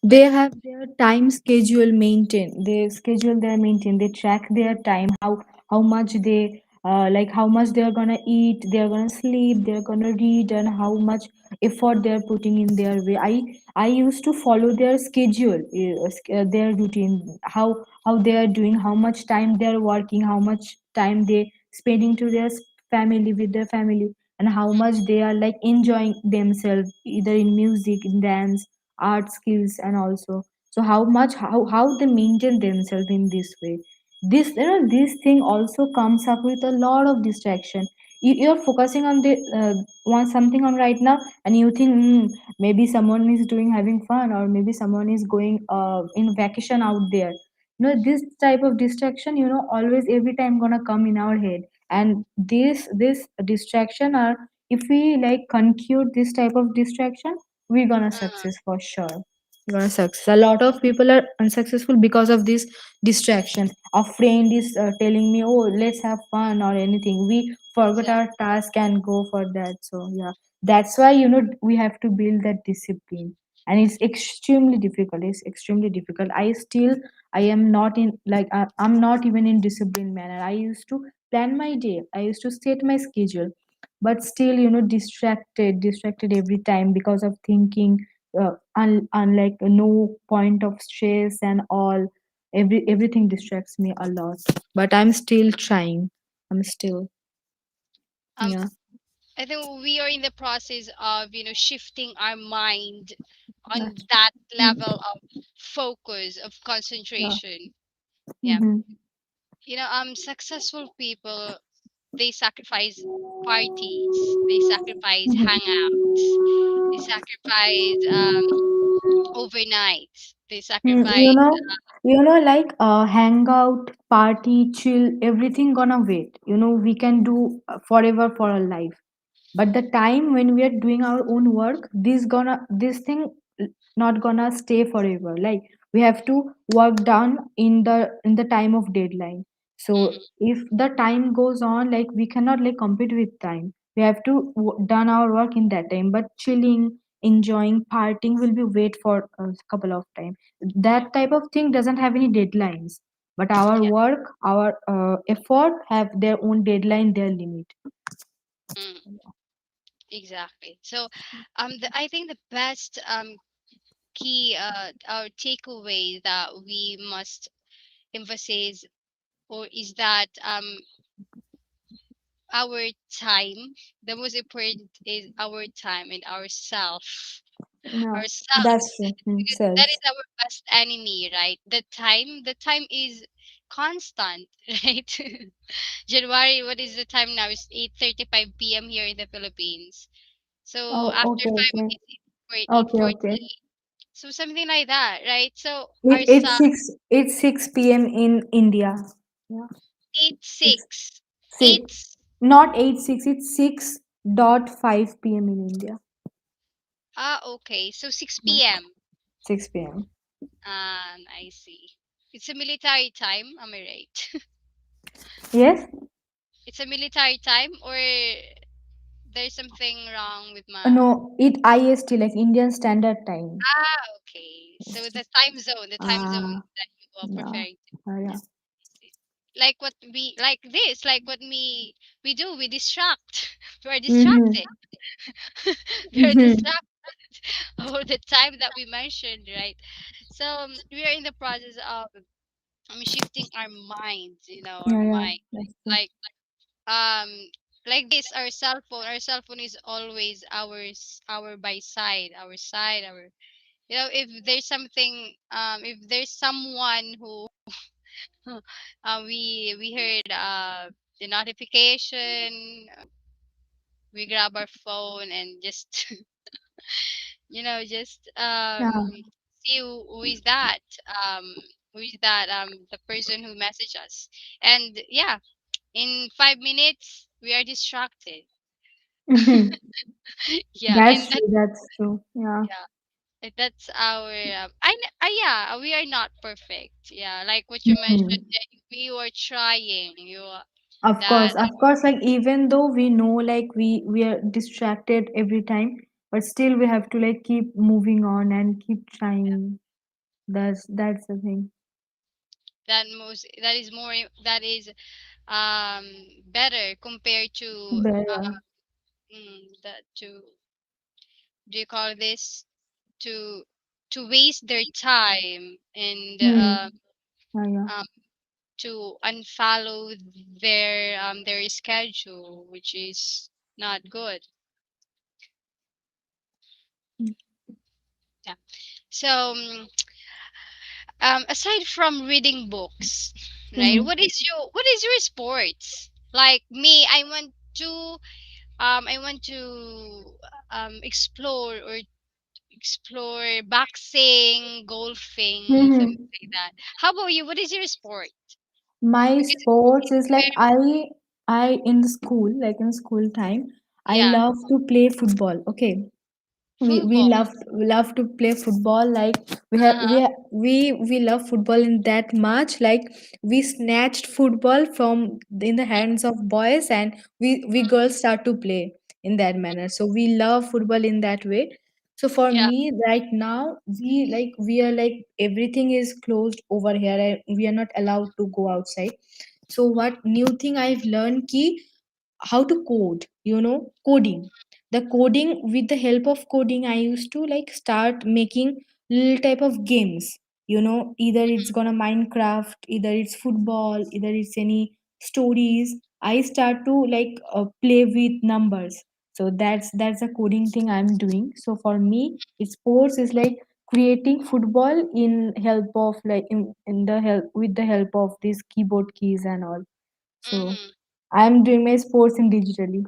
They but have their time schedule maintained. They schedule their maintain. They track their time, how much they like, how much they are gonna eat, they are gonna sleep, they are gonna read, and how much effort they are putting in their way. I used to follow their schedule, their routine, how they are doing, how much time they are working, how much time they spending to their family, with their family, and how much they are like enjoying themselves, either in music, in dance, art skills, and also so how much, how they maintain themselves in this way. This, this thing also comes up with a lot of distraction. You're focusing on the want something on right now, and you think, maybe someone is doing having fun, or maybe someone is going in vacation out there. This type of distraction, always every time gonna come in our head. And this distraction are, if we like conclude this type of distraction, we're gonna uh, success for sure. We're gonna success. A lot of people are unsuccessful because of this distraction. A friend is telling me, oh, let's have fun or anything, we forgot exactly. our task and go for that. So yeah, that's why, we have to build that discipline. And it's extremely difficult. It's extremely difficult. I am not in, like, I'm not even in disciplined manner. I used to plan my day, I used to set my schedule, but still, distracted every time because of thinking, unlike no point of stress and all. Everything distracts me a lot, but I'm still trying. I'm still, um yeah. I think we are in the process of, shifting our mind on That's, that mm, level of focus, of yeah. concentration. Yeah. Mm-hmm. Successful people, they sacrifice parties, they sacrifice Mm-hmm. hangouts, they sacrifice overnights, they Mm, sacrifice. like, hangout, party, chill, everything gonna wait. We can do forever for our life. But the time when we are doing our own work, this thing not gonna stay forever. Like, we have to work done in the time of deadline. So Mhm. if the time goes on, like, we cannot like compete with time. We have to done our work in that time. But chilling, enjoying, partying will be wait for a couple of time. That type of thing doesn't have any deadlines. But our Yeah. work, our effort have their own deadline, their limit. Mm, exactly. So, I think the best key or takeaway that we must emphasize, or is that our time, the most important is our time and Yeah, ourselves, that's true. because that is Selves. our best enemy, right? The time is constant, right? January, what is the time now? It's 8:35 p.m. here in the Philippines. So Oh, after okay, 5 okay, minutes, it's okay, 8:40. okay. So something like that, right? So our It's sun, six. It's 6 p.m. in India. Yeah, eight it's six, six. eight. Not 8 6. It's 6.5 p.m. in India. Okay. So 6 Yeah, p.m. 6 p.m. I see. It's a military time. Am I right? Yes. It's a military time, or there's something wrong with my. No, it IST, like Indian Standard Time. Okay. So the time zone Ah, that you are yeah, preferring to. yeah. Like what we like this, like what we do, we distract. We are Mm-hmm. distracted. We are Mm-hmm. distracted all the time that we mentioned, right? So we are in the process of shifting our minds, our Yeah, yeah. mind. That's true. Like um like this, our cell phone is always our by side, our, if there's something, if there's someone who we heard the notification, we grab our phone and just just Yeah. see who is that, um the person who messaged us. And yeah, in 5 minutes we are distracted. Mm-hmm. Yeah, That's and true. That's true. Yeah. yeah, that's our yeah, we are not perfect. Yeah, like what you mentioned, Mm-hmm. that we were trying. That Of course, like even though we know like we are distracted every time, but still we have to like keep moving on and keep trying. That's the thing. that is more, that is better compared to But yeah. that to, do you call this, to waste their time and Hmm. Yeah, yeah. um, to unfollow their schedule, which is not good. Yeah. So aside from reading books, right? Mm-hmm. What is your sports? Like me, I want to explore boxing, golfing, something Mm-hmm. like that. How about you? What is your sport? My Because sports it's is like very, I in the school, like in school time, I yeah, love to play football. Okay, we football. love to play football. Like Uh-huh. we love football in that much. Like we snatched football from in the hands of boys, and we girls start to play in that manner. So we love football in that way. So for Yeah. me right now, we are like everything is closed over here. We are not allowed to go outside. So what new thing I've learned ki how to code, coding. The coding, with the help of coding, I used to like start making little type of games. Either it's gonna Minecraft, either it's football, either it's any stories. I start to like play with numbers. So that's a coding thing I'm doing. So for me, sports is like creating football in help of like in the help with the help of these keyboard keys and all. So Hmm. I'm doing my sports in digitally.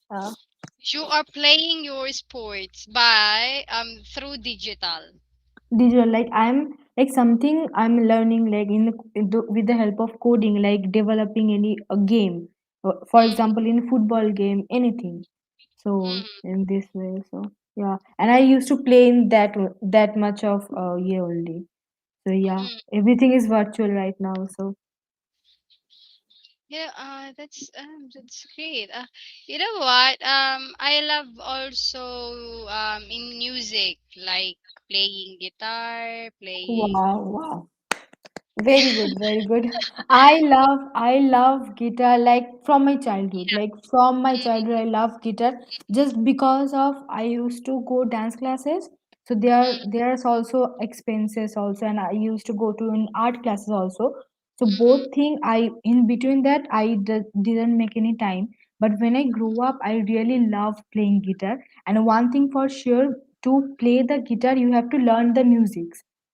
Uh, You are playing your sports by through digital. Digital, like I'm like something I'm learning like with the help of coding, like developing any a game. For Mm-hmm. example, in football game, anything. So Mm-hmm. in this way, so yeah. And I used to play in that much of year only. So yeah, everything is virtual right now. So Yeah, that's great. You know what? I love also in music, like playing guitar, playing. wow, wow. Very good, very good. I love guitar like from my childhood. Yeah. Like from my childhood, I love guitar just because of I used to go dance classes. So there's also expenses also, and I used to go to an art classes also. So Mm-hmm. both thing I in between that didn't make any time. But when I grew up, I really love playing guitar. And one thing for sure, to play the guitar, you have to learn the music.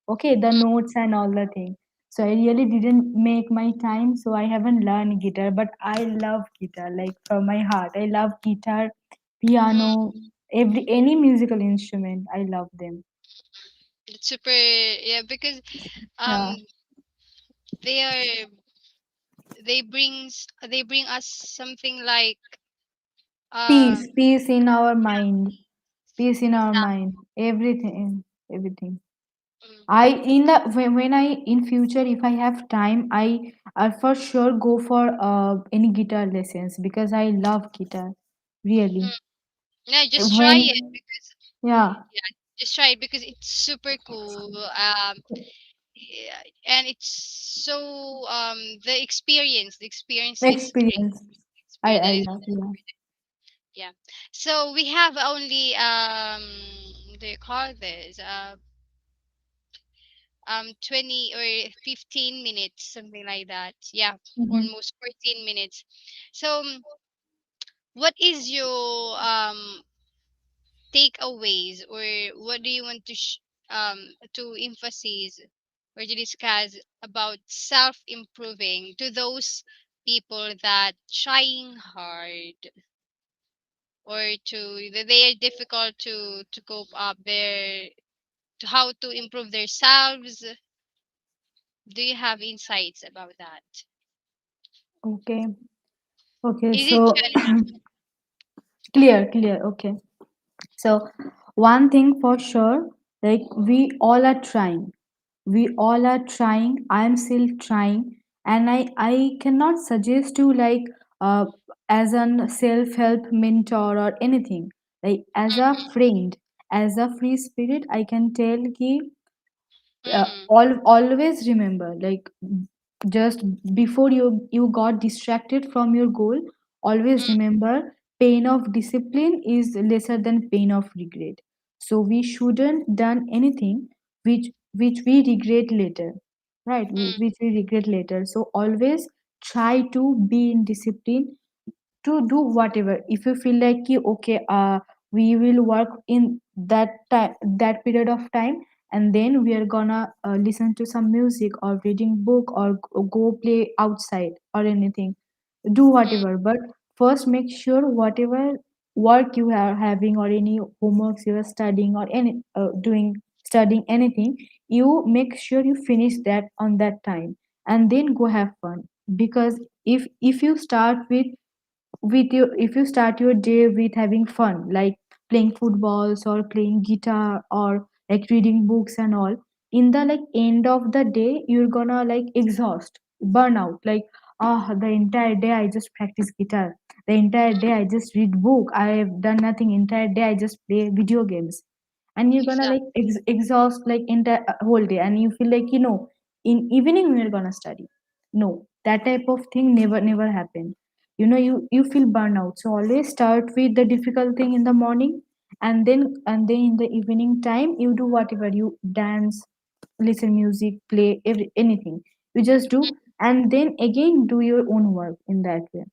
Okay, the notes and all the things. So I really didn't make my time, so I haven't learned guitar, but I love guitar like from my heart. I love guitar, piano, every any musical instrument. I love them. It's super, yeah, because um Yeah. they are they bring us something like um Peace in our mind. Peace in our exactly. mind. Everything. Mm, I in the when I in future if I have time, I for sure go for any guitar lessons because I love guitar. Really. mm. Yeah, just try it When because yeah, yeah, just try it because it's super cool. Yeah, and it's so the experience is great. experience. Experience that I is, love, yeah. yeah. So we have only do you call this 20 or 15 minutes, something like that. Yeah, Mhm. almost 14 minutes. So what is your takeaways, or what do you want to emphasize or to discuss about self improving to those people that trying hard, or that they are difficult to cope up their, to how to improve themselves? Do you have insights about that? Okay. Okay. Is it So general? clear. Okay. So one thing for sure, like we all are trying. We all are trying. I am still trying. and I cannot suggest you like uh, as an self help mentor or anything. Like as a Mm-hmm. friend, as a free spirit, I can tell ki Mm-hmm. always remember, like just before you got distracted from your goal, always remember, pain of discipline is lesser than pain of regret. So we shouldn't done anything which we regret later, right? Which we regret later. So always try to be in discipline to do whatever. If you feel like ki, okay, we will work in that time, that period of time, and then we are gonna listen to some music or reading book or go play outside or anything, do Mm-hmm. whatever. But first make sure whatever work you are having or any homeworks you are studying or any doing studying anything, you make sure you finish that on that time, and then go have fun. Because if you start with your if you start your day with having fun, like playing footballs or playing guitar or like reading books and all, in the like end of the day you're gonna like exhaust, burn out, like ah, the entire day I just practice guitar, the entire day I just read book, I have done nothing, entire day I just play video games, and you're gonna like Exactly. exhaust like entire whole day, and you feel like, in evening we're gonna study. No, that type of thing never happen. You feel burnout. So always start with the difficult thing in the morning, and then in the evening time you do whatever, you dance, listen music, play anything you just do, and then again do your own work in that way.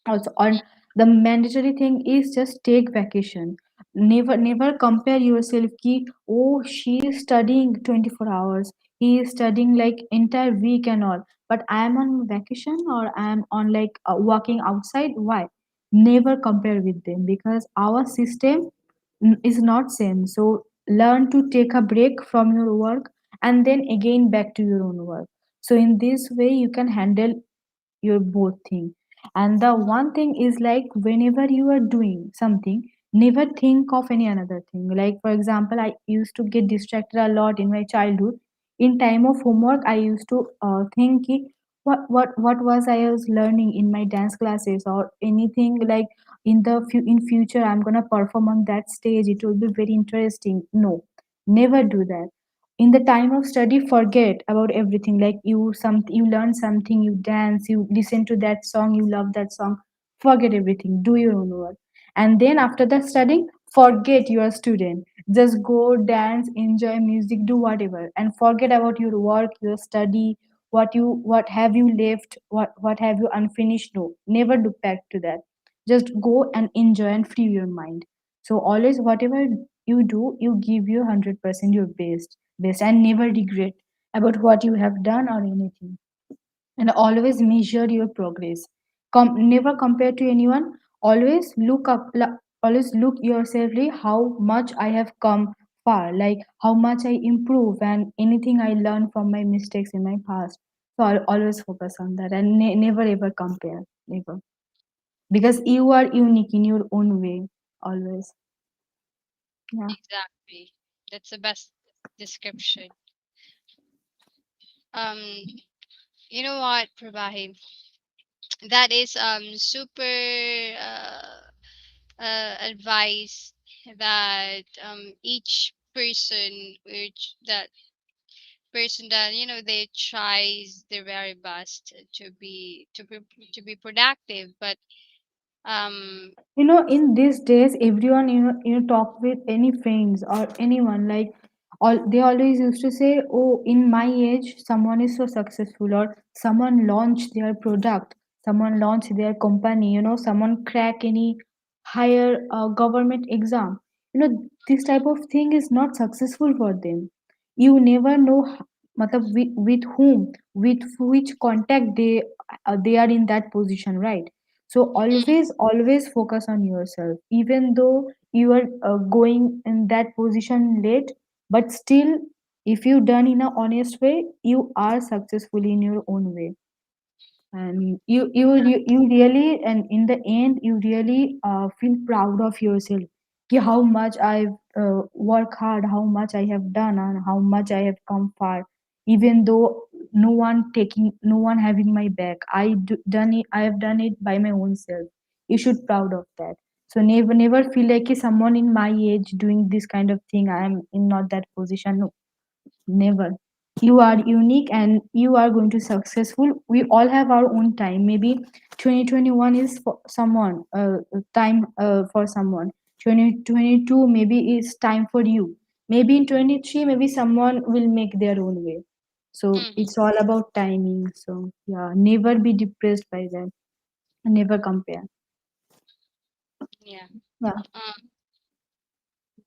Also, on the mandatory thing is just take vacation. Never compare yourself ki, oh, she is studying 24 hours, he is studying like entire week and all, but I am on vacation or I am on like walking outside. Why? Never compare with them, because our system is not same. So learn to take a break from your work and then again back to your own work. So in this way you can handle your both thing. And the one thing is like, whenever you are doing something, never think of any another thing. Like for example, I used to get distracted a lot in my childhood. In time of homework I used to think ki, what was I was learning in my dance classes or anything, like in future I'm gonna perform on that stage, it will be very interesting. No, never do that. In the time of study, forget about everything. Like you learn something, you dance, you listen to that song, you love that song, forget everything, do your own work. And then after that studying, forget you are a student, just go dance, enjoy music, do whatever, and forget about your work, your study, what have you left, what have you unfinished. No, never look back to that. Just go and enjoy and free your mind. So always whatever you do, you give your 100% your best, and never regret about what you have done or anything. And always measure your progress. Never compare to anyone. Always look up, always look yourself, like how much I have come far, like how much I improve, and anything I learn from my mistakes in my past. So I'll always focus on that, and never ever compare, never, because you are unique in your own way. Always, yeah. Exactly. That's the best description. Um, you know what, Prabahi? That is super advice that each person, which that person that they tries their very best to be productive, but um In these days, everyone, talk with any friends or anyone, like all they always used to say, oh, in my age someone is so successful, or someone launched their product, someone launched their company, someone crack any higher government exam. This type of thing is not successful for them. You never know matlab, with whom, with which contact they are in that position, right? So always focus on yourself, even though you are going in that position late, but still, if you done in a honest way, you are successful in your own way. And you really, and in the end you really feel proud of yourself, ki how much I've worked hard, how much I have done, and how much I have come far even though no one having my back. Done it. I have done it by my own self. You should proud of that. So never feel like someone in my age doing this kind of thing. I am in not that position. No, never. You are unique and you are going to successful. We all have our own time. Maybe 2021 is for someone, time for someone. 2022 maybe is time for you. Maybe in 23 maybe someone will make their own way. So Mm-hmm. it's all about timing. So yeah, never be depressed by that. Never compare. Yeah. Yeah. Um,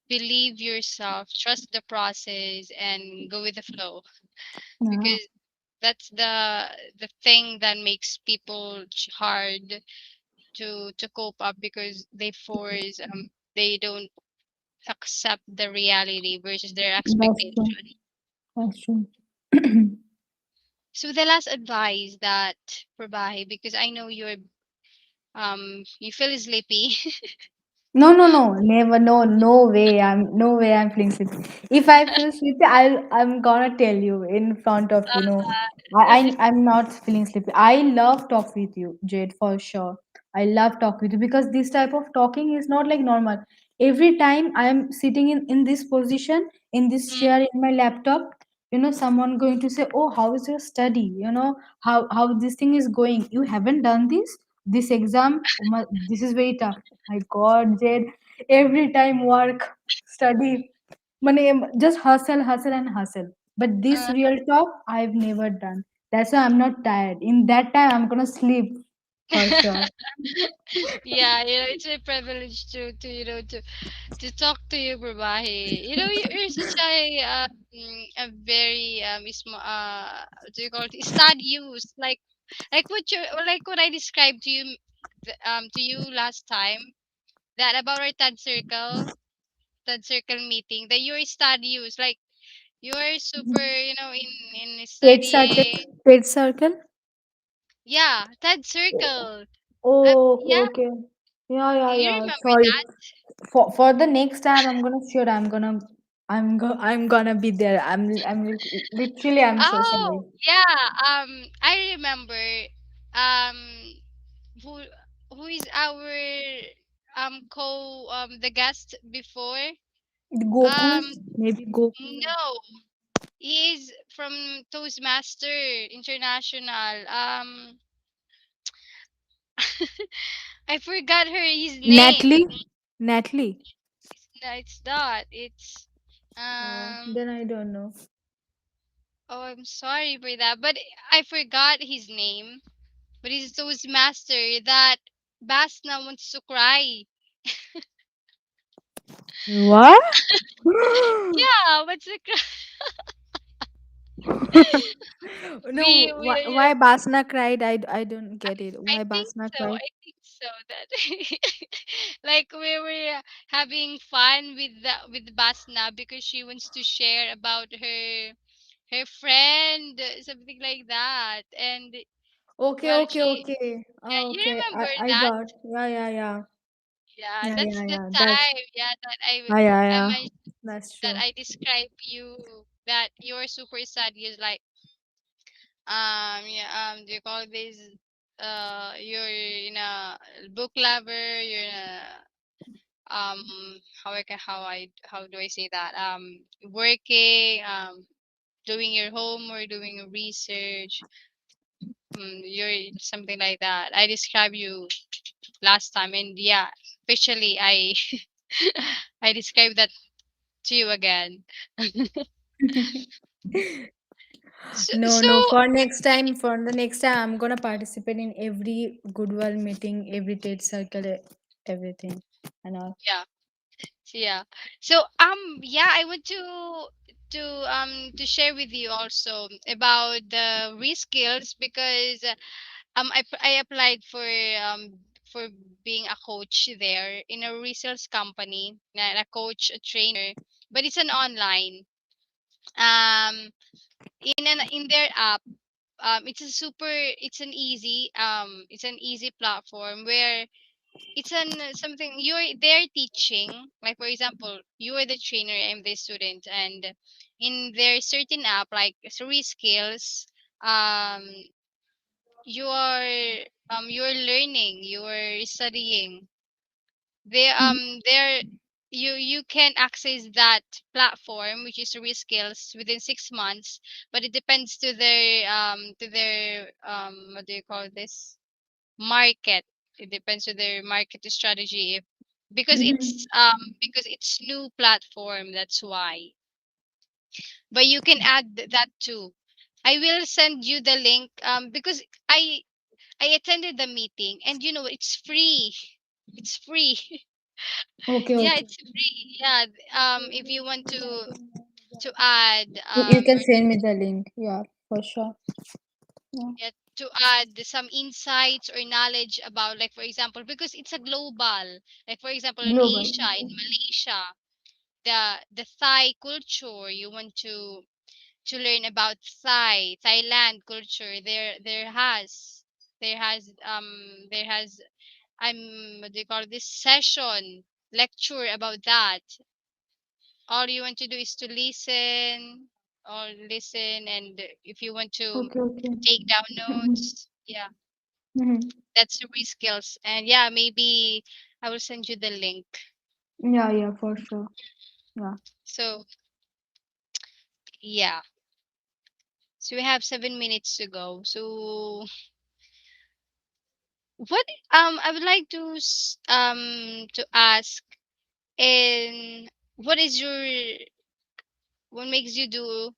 believe yourself, trust the process, and go with the flow. Yeah. Because that's the thing that makes people hard to cope up, because they don't accept the reality versus their That's true. expectation. That's true. So the last advice that Probahee, because I know you feel sleepy. Never, no way. No way. I'm feeling sleepy. If I feel sleepy, I'm gonna tell you in front of uh, I'm not feeling sleepy. I love talk with you, Jade, for sure. I love talk with you because this type of talking is not like normal. Every time I am sitting in this position, in this mm, chair, in my laptop, someone going to say, "Oh, how is your study? How this thing is going. You haven't done this exam. Oh my, this is very tough." My God, Jade, every time work, study, money, just hustle, and hustle. But this uh, real talk, I've never done. That's why I'm not tired. In that time, I'm gonna sleep for sure. yeah, it's a privilege to talk to you, Prabhahi. You're such a very what do you call it? Studious, like what I described to you, to you last time, that about our third circle meeting, that you're studious, like you're super, in Pet circle, studying. pet circle. Yeah, third circle. Oh, Yeah, okay. Yeah, yeah, you yeah. remember Sorry. that? For the next time, I'm gonna be there. Literally I'm so sorry. Oh, yeah. I remember. Um, who who is our the guest before? Gokul, Um, maybe Gokul. no, he is from Toastmaster International. I forgot his name. Natalie, Natalie. No, it's not. It's um. Then I don't know. Oh, I'm sorry for that, but I forgot his name. But he's Toastmaster that Basna wants to cry. What? Yeah, what's the cry? No, why Basna cried? I don't get it. I Why think Basna so. cried? I think so that like we were having fun with Basna because she wants to share about her friend, something like that. And Okay, well, okay, okay. yeah, Oh, you okay. remember I that? got. Yeah, yeah, yeah. Yeah, Yeah, that's yeah, the yeah. time. Yeah, that Yeah, I yeah. mentioned, That's that true. I describe you, that you're super sad. You're like, yeah, do you call this, you're in a book lover, you're in a, um how do I say that, working, doing your homework, doing your research, you're something like that. I described you last time, and yeah, officially I I described that to you again. No, So no. For the next time, I'm gonna participate in every Goodwill meeting, every TED circle, everything, and all. yeah. Yeah. So yeah, I want to share with you also about the reskills, because I applied for being a coach there in a resales company, and a coach, a trainer, but it's an online, um in their app. It's an easy platform where it's something they're teaching, like for example, you are the trainer, I'm the student, and in their certain app like three skills, um you're learning, you're studying. There you can access that platform, which is Reskills, within 6 months, but it depends to their what do you call this, market. It depends to their market strategy, if because it's new platform, that's why. But you can add that too. I will send you the link because I attended the meeting, and it's free. It's free. Okay, Yeah, okay. it's free. Yeah, if you want to add You can or to, send me the link. Yeah, for sure. Yeah. yeah, to add some insights or knowledge about, like, for example, because it's a global, like, for example, in Global. Asia, in Malaysia, the Thai culture, you want to learn about Thailand culture. There has what do you call this, session, lecture about that. All you want to do is to listen, and if you want to Okay, okay. take down Mhm. notes, yeah, Mhm. that's the skills. And yeah, maybe I will send you the link. Yeah, yeah, for sure. Yeah. So yeah, so we have 7 minutes to go. So what I would like to ask, and what is your, what makes you do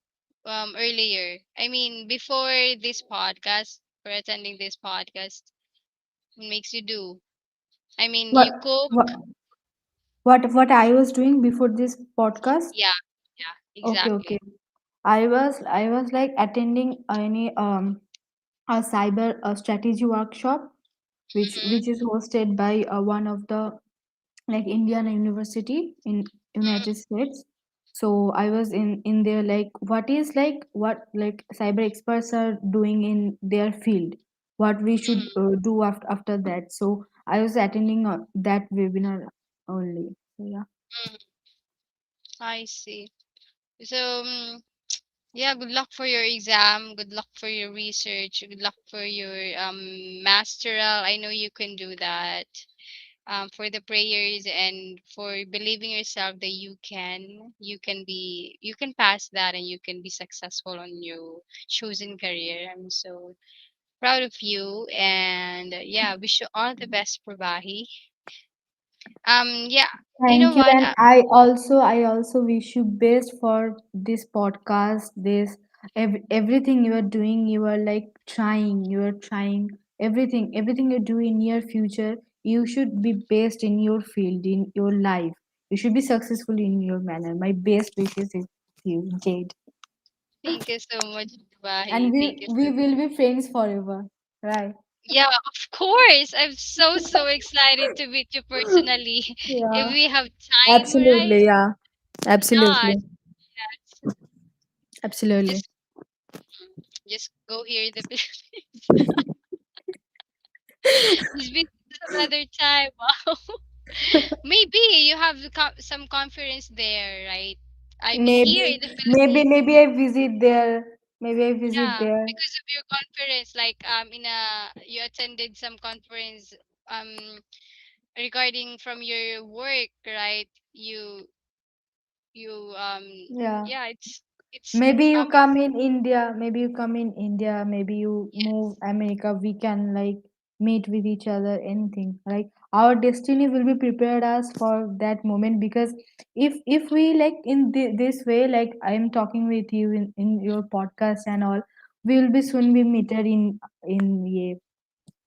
earlier, I mean before this podcast, for attending this podcast, what makes you do, I mean What you cook. what what I was doing before this podcast? Yeah, yeah, Okay, exactly. okay. I was like attending any a cyber strategy workshop Mm-hmm. which is hosted by one of the like Indiana University in United States. So I was in there like what is like what like cyber experts are doing in their field, what we should do after that. So I was attending that webinar only. So yeah. Mm-hmm. I see. So yeah, good luck for your exam, good luck for your research, good luck for your masteral. I know you can do that. For the prayers and for believing yourself that you can pass that, and you can be successful on your chosen career. I'm so proud of you, and yeah, wish you all the best, Prabahi. Yeah, you know Thank you, what? and I also wish you best for this podcast. Everything you are doing, you are like trying. You are trying everything you do in your future. You should be best in your field, in your life. You should be successful in your manner. My best wishes is you, Jade, Thank you so much, and Prabahi. we Thank you we so much. will be friends forever, right? Yeah, of course. I'm so excited to meet you personally. If Yeah, we have time, right? absolutely. Yeah, Not. absolutely, Yes. absolutely. Just just go here the It's been another time. Wow. Maybe you have some conference there, right? I mean, here Maybe, in the Philippines, maybe I visit there. Maybe I visit yeah, there. because of your conference, like in a you attended some conference um regarding from your work, right? You Yeah. yeah, it's Maybe you um come in India. Maybe you come in India. Maybe you move yes, America. We can like meet with each other. Anything like our destiny will be prepared us for that moment because if we like in this way, like I am talking with you in your podcast and all, we will be soon be meeted in yeah,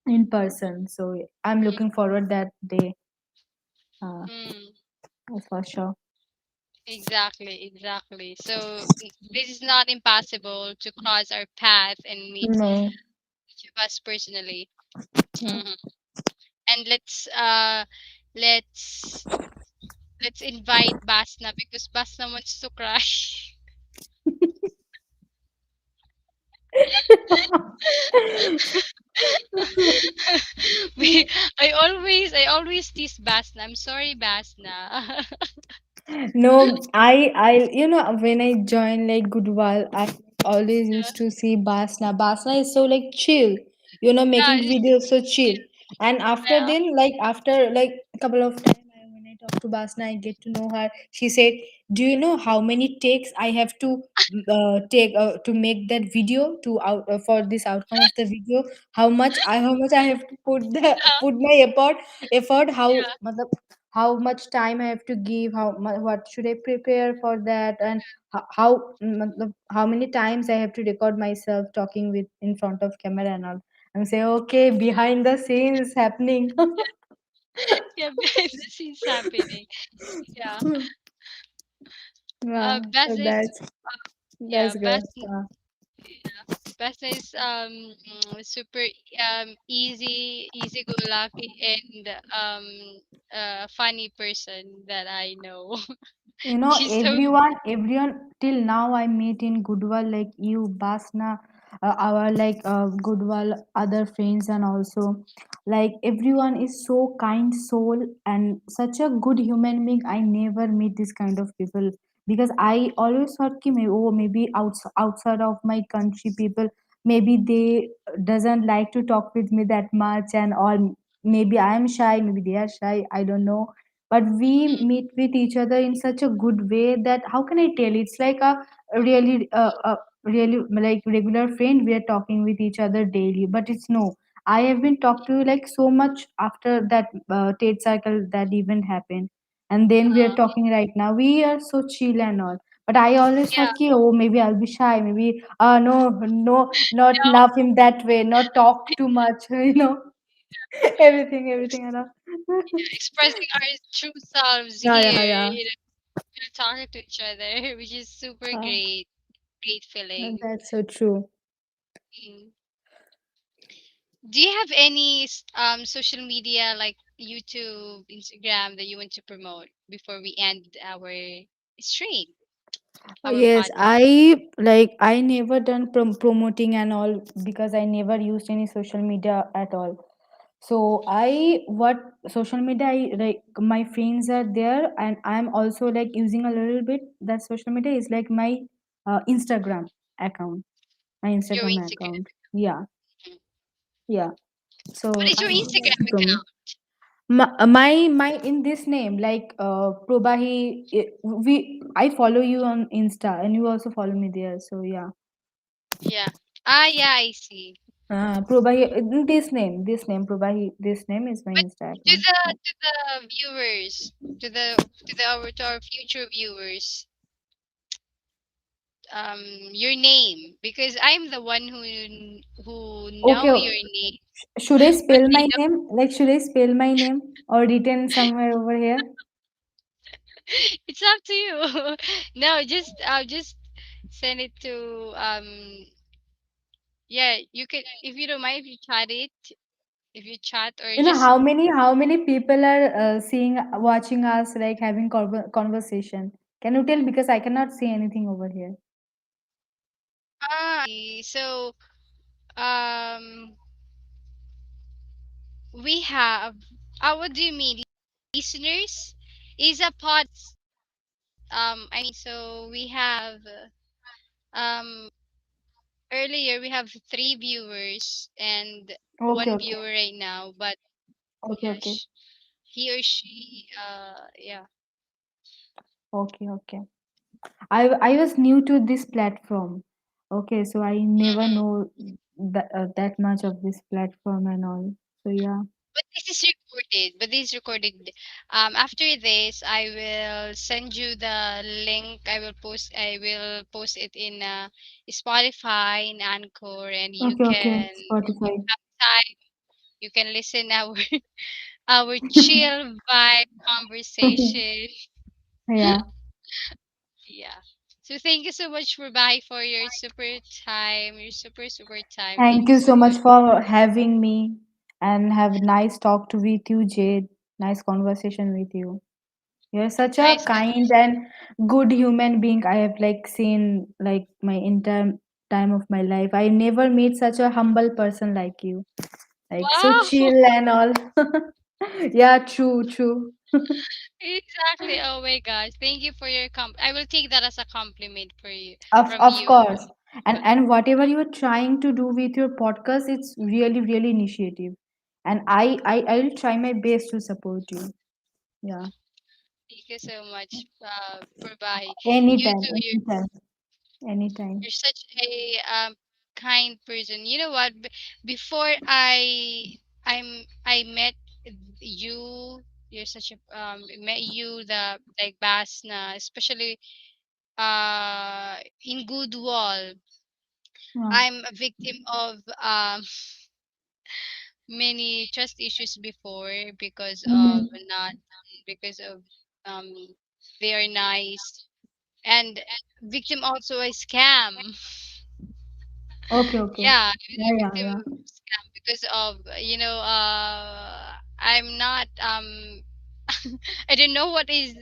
in person. So I'm looking forward that day. mm, For sure. exactly. So this is not impossible to cross our path and meet No. each of us personally. No. Mhm. And let's let's invite Basna because Basna wants to cry. we, I always tease Basna. I'm sorry, Basna. No, when I joined like Goodwill, I always used to see Basna. Basna is so like chill, Yeah, making just videos so chill. And after yeah. then, like after like a couple of time, when I talk to Basna, I get to know her. She said, "Do you know how many takes I have to take to make that video to out for this outcome of the video? How much I have to put my effort Yeah, how much time I have to give, what should I prepare for that, and how many times I have to record myself talking with in front of camera and all. I'm saying, okay, behind the scenes happening. yeah. Behind the scenes happening. Yeah. Yeah, so Best is yeah. that's good. Best Best is super easy go lucky and funny person that I know. She's so Everyone till now I meet in Goodwill, like you, Basna, our like Goodwill other friends, and also like everyone is so kind soul and such a good human being. I never meet this kind of people because I always thought ki maybe outside of my country people, maybe they doesn't like to talk with me that much and all. Maybe I am shy, maybe they are shy, I don't know, but we meet with each other in such a good way that how can I tell, it's like a really like regular friend, we are talking with each other daily, but it's no, I have been talked to like so much after that tate cycle that event happened, and then we are uh, talking right now, we are so chill and all. But I always yeah. thought ki, oh, maybe I'll be shy, maybe no, no, not No, love him that way, not talk too much, everything and all. expressing our true selves Yeah, here, yeah, yeah. talking to each other, which is super Uh, great feeling. that's so true. Mm. Do you have any social media like YouTube, Instagram that you want to promote before we end our stream, our Yes, podcast? I never done promoting and all because I never used any social media at all. So I what social media I like my friends are there, and I'm also like using a little bit that social media is like my Instagram account, my Your Instagram Instagram. account. Yeah, Mm. yeah. What So is I your would like Instagram to promote. account? My in this name like Probahee, we I follow you on Insta and you also follow me there, so yeah. Yeah. Ah, yeah, I see. Probahee, this name Probahee, this name is my But Insta to account. the Yeah. to the viewers, to our future viewers, your name, because I'm the one who Okay, know your name, should I but spell they my don't. name, like should I spell my name or written somewhere over here? It's up to you. No, just I'll just send it to yeah, you can, if you don't mind, if you chat it, if you chat or just How many people are seeing watching us like having conversation? Can you tell, because I cannot see anything over here. so um we have what do you mean, listeners? Is a I mean, so we have earlier we have three viewers and Okay, one okay, viewer right now, but okay, yeah, okay. he or she yeah. Okay, okay. I was new to this platform. Okay, so I never Mm-mm. know that much of this platform and all. So yeah. But this is recorded. After this, I will send you the link. I will post it in Spotify, in Anchor, and you Okay, okay. can, if you Spotify. have time, you can listen our our chill vibe conversation. Yeah. Yeah. So thank you so much for bye for your super time, your super time. Thank Thank you you so so much much. for having me and have nice talk to with you, Jade. Nice conversation with you. You're such a Nice to kind and good human being I have like seen like my entire time of my life. I never meet such a humble person like you. Like so wow. chill and all. Yeah, true, true. Exactly. Oh my gosh. Thank you for your I will take that as a compliment for you from Of you. course. And whatever you're trying to do with your podcast, it's really, really initiative. And I'll try my best to support you. Yeah. Thank you so much, Probahee. You Anytime, too. anytime, anytime. You're such a kind person. You know what? Before I met you, you're such a met you the like Basna, especially in Goodwall. Yeah. I'm a victim of many trust issues before because of Mm. not because of um they are nice, and victim also a scam. Okay, okay. Yeah, it was Yeah, a yeah, victim yeah. scam because of I'm not I don't know what is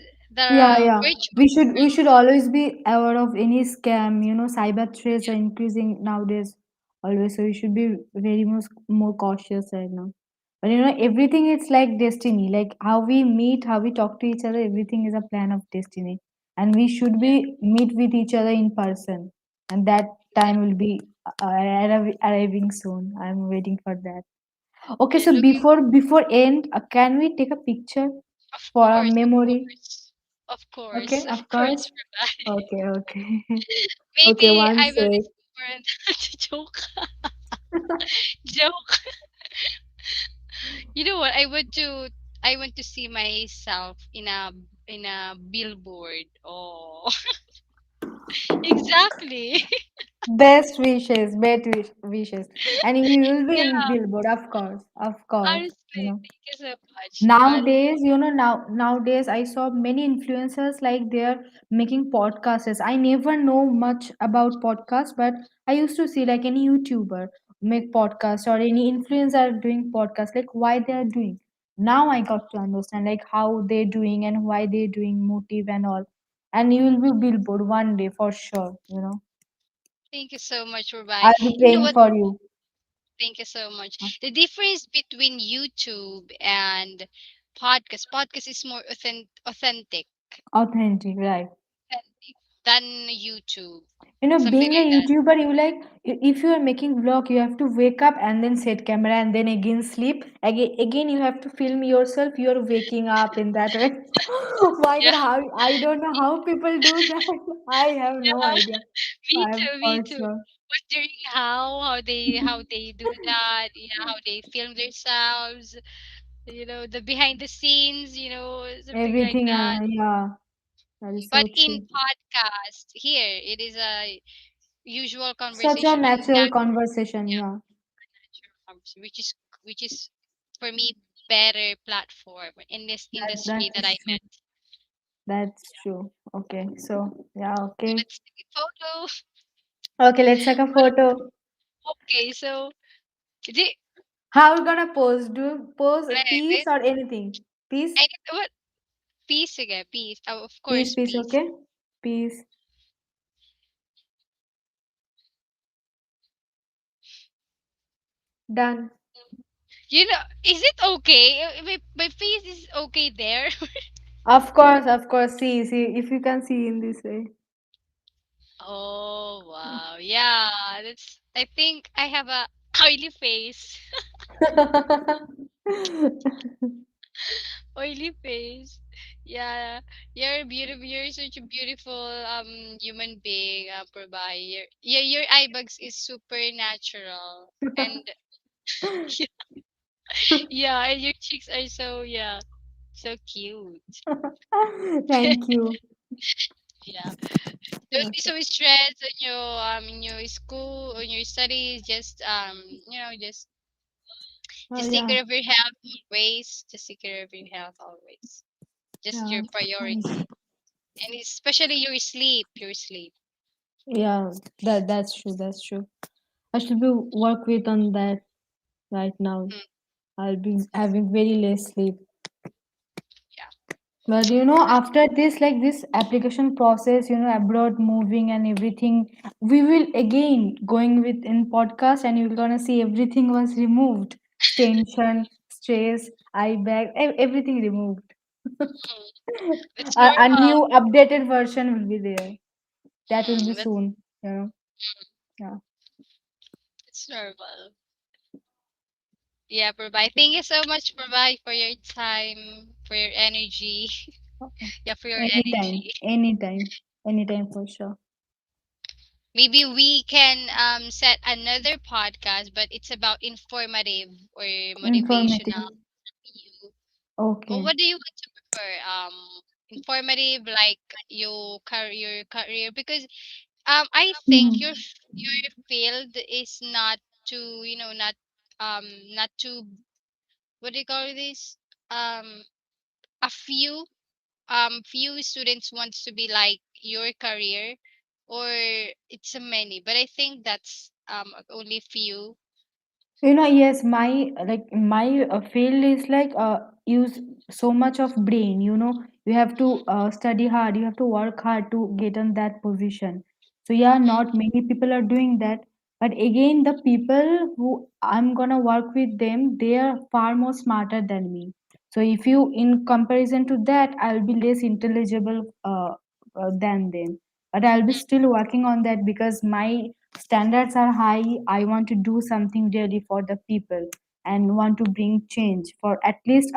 Yeah, the yeah. virtual We should always be aware of any scam. Cyber threats are increasing nowadays always. So we should be very much more cautious right now. But everything is like destiny. Like how we meet, how we talk to each other, everything is a plan of destiny. And we should yeah, be meet with each other in person. And that time will be arriving soon. I'm waiting for that. Okay, you're so looking, before end, can we take a picture of for a course, of memory? course, of Okay, course, of of course. course, for that. Okay, okay. Okay, Maybe one I will sec. discover joke. Joke. You know what? I want to see myself in a billboard. Oh, exactly. Best wishes, wishes. And you will be in Yeah, Billboard, of course, honestly, thank you so much. Nowadays, I saw many influencers like they're making podcasts. I never know much about podcasts, but I used to see like any YouTuber make podcasts or any influencer doing podcasts, like why they are doing. Now I got to understand like how they're doing and why they're doing motive and all. And you will be Billboard one day for sure. Thank you so much for buying. I'll be You know praying what? for you. Thank you so much. The difference between YouTube and podcast is more Authentic, right? authentic than YouTube. Something Being a like that. YouTuber, you like if you are making vlog, you have to wake up and then set camera and then again sleep. Again, you have to film yourself. You're waking up in that way. My Yeah, God, how I don't know how people do that. I have no yeah. idea. Me I'm too. Me for too. sure. Wondering how they do that. Yeah, how they film themselves. The behind the scenes. Something like Everything, that. yeah, that is But so in true. podcast here, it is a usual Such a conversation and natural conversation, yeah, yeah. natural conversation, which is for me better platform in this industry That that I is true. met. That's true. Okay, so yeah, So okay. let's take a photo. Okay, let's take a photo. Okay, so the How we gonna pose? Do pose this peace or anything? Peace, and what peace again? Peace. Oh, of peace, course, peace. peace. Okay, peace. Done. Is it okay? My face is okay there. Of course, of course. See, see. If you can see in this way. Oh wow, yeah. That's. I think I have a oily face. Oily face. Yeah, you're beautiful. You're such a beautiful human being, Probahee. Your eye bags is super natural, and yeah, and your cheeks are so cute. Thank you. Yeah, don't be Okay. so stressed on your in your school on your studies. Oh Just take yeah, care of your health always. Just take care of your health always. Just yeah. your Thanks. priority, and especially your sleep. Your sleep. Yeah, that's true. That's true. I should be work with on that right now. Mm, I'll be having very less sleep. yeah. But after this, like this application process, abroad moving and everything, we will again going with in podcast and you're gonna see everything was removed. Tension, stress, eye bag, everything removed. Mm. It's A normal. new updated version will be there. That will be That's soon. You know. Yeah. it's normal. Yeah, Probahee. Thank you so much, Probahee, for your time, for your energy. Yeah, for your Anytime. energy. Anytime. Anytime for sure. Maybe we can set another podcast, but it's about informative or motivational. Informative. You. Well, Okay. what do you want to prefer? Informative, like your career, because I think Mhm. your field is not too, not not too, what do you call this? Um, a few students wants to be like your career, or it's a many, but I think that's only few. Yes, my field is like use so much of brain. You have to study hard. You have to work hard to get on that position. So yeah, not Mm, many people are doing that. But again, the people who I'm gonna work with them, they are far more smarter than me. So if you, in comparison to that, I'll be less intelligible than them. But I'll be mm, still working on that because my standards are high. I want to do something really for the people and want to bring change for at least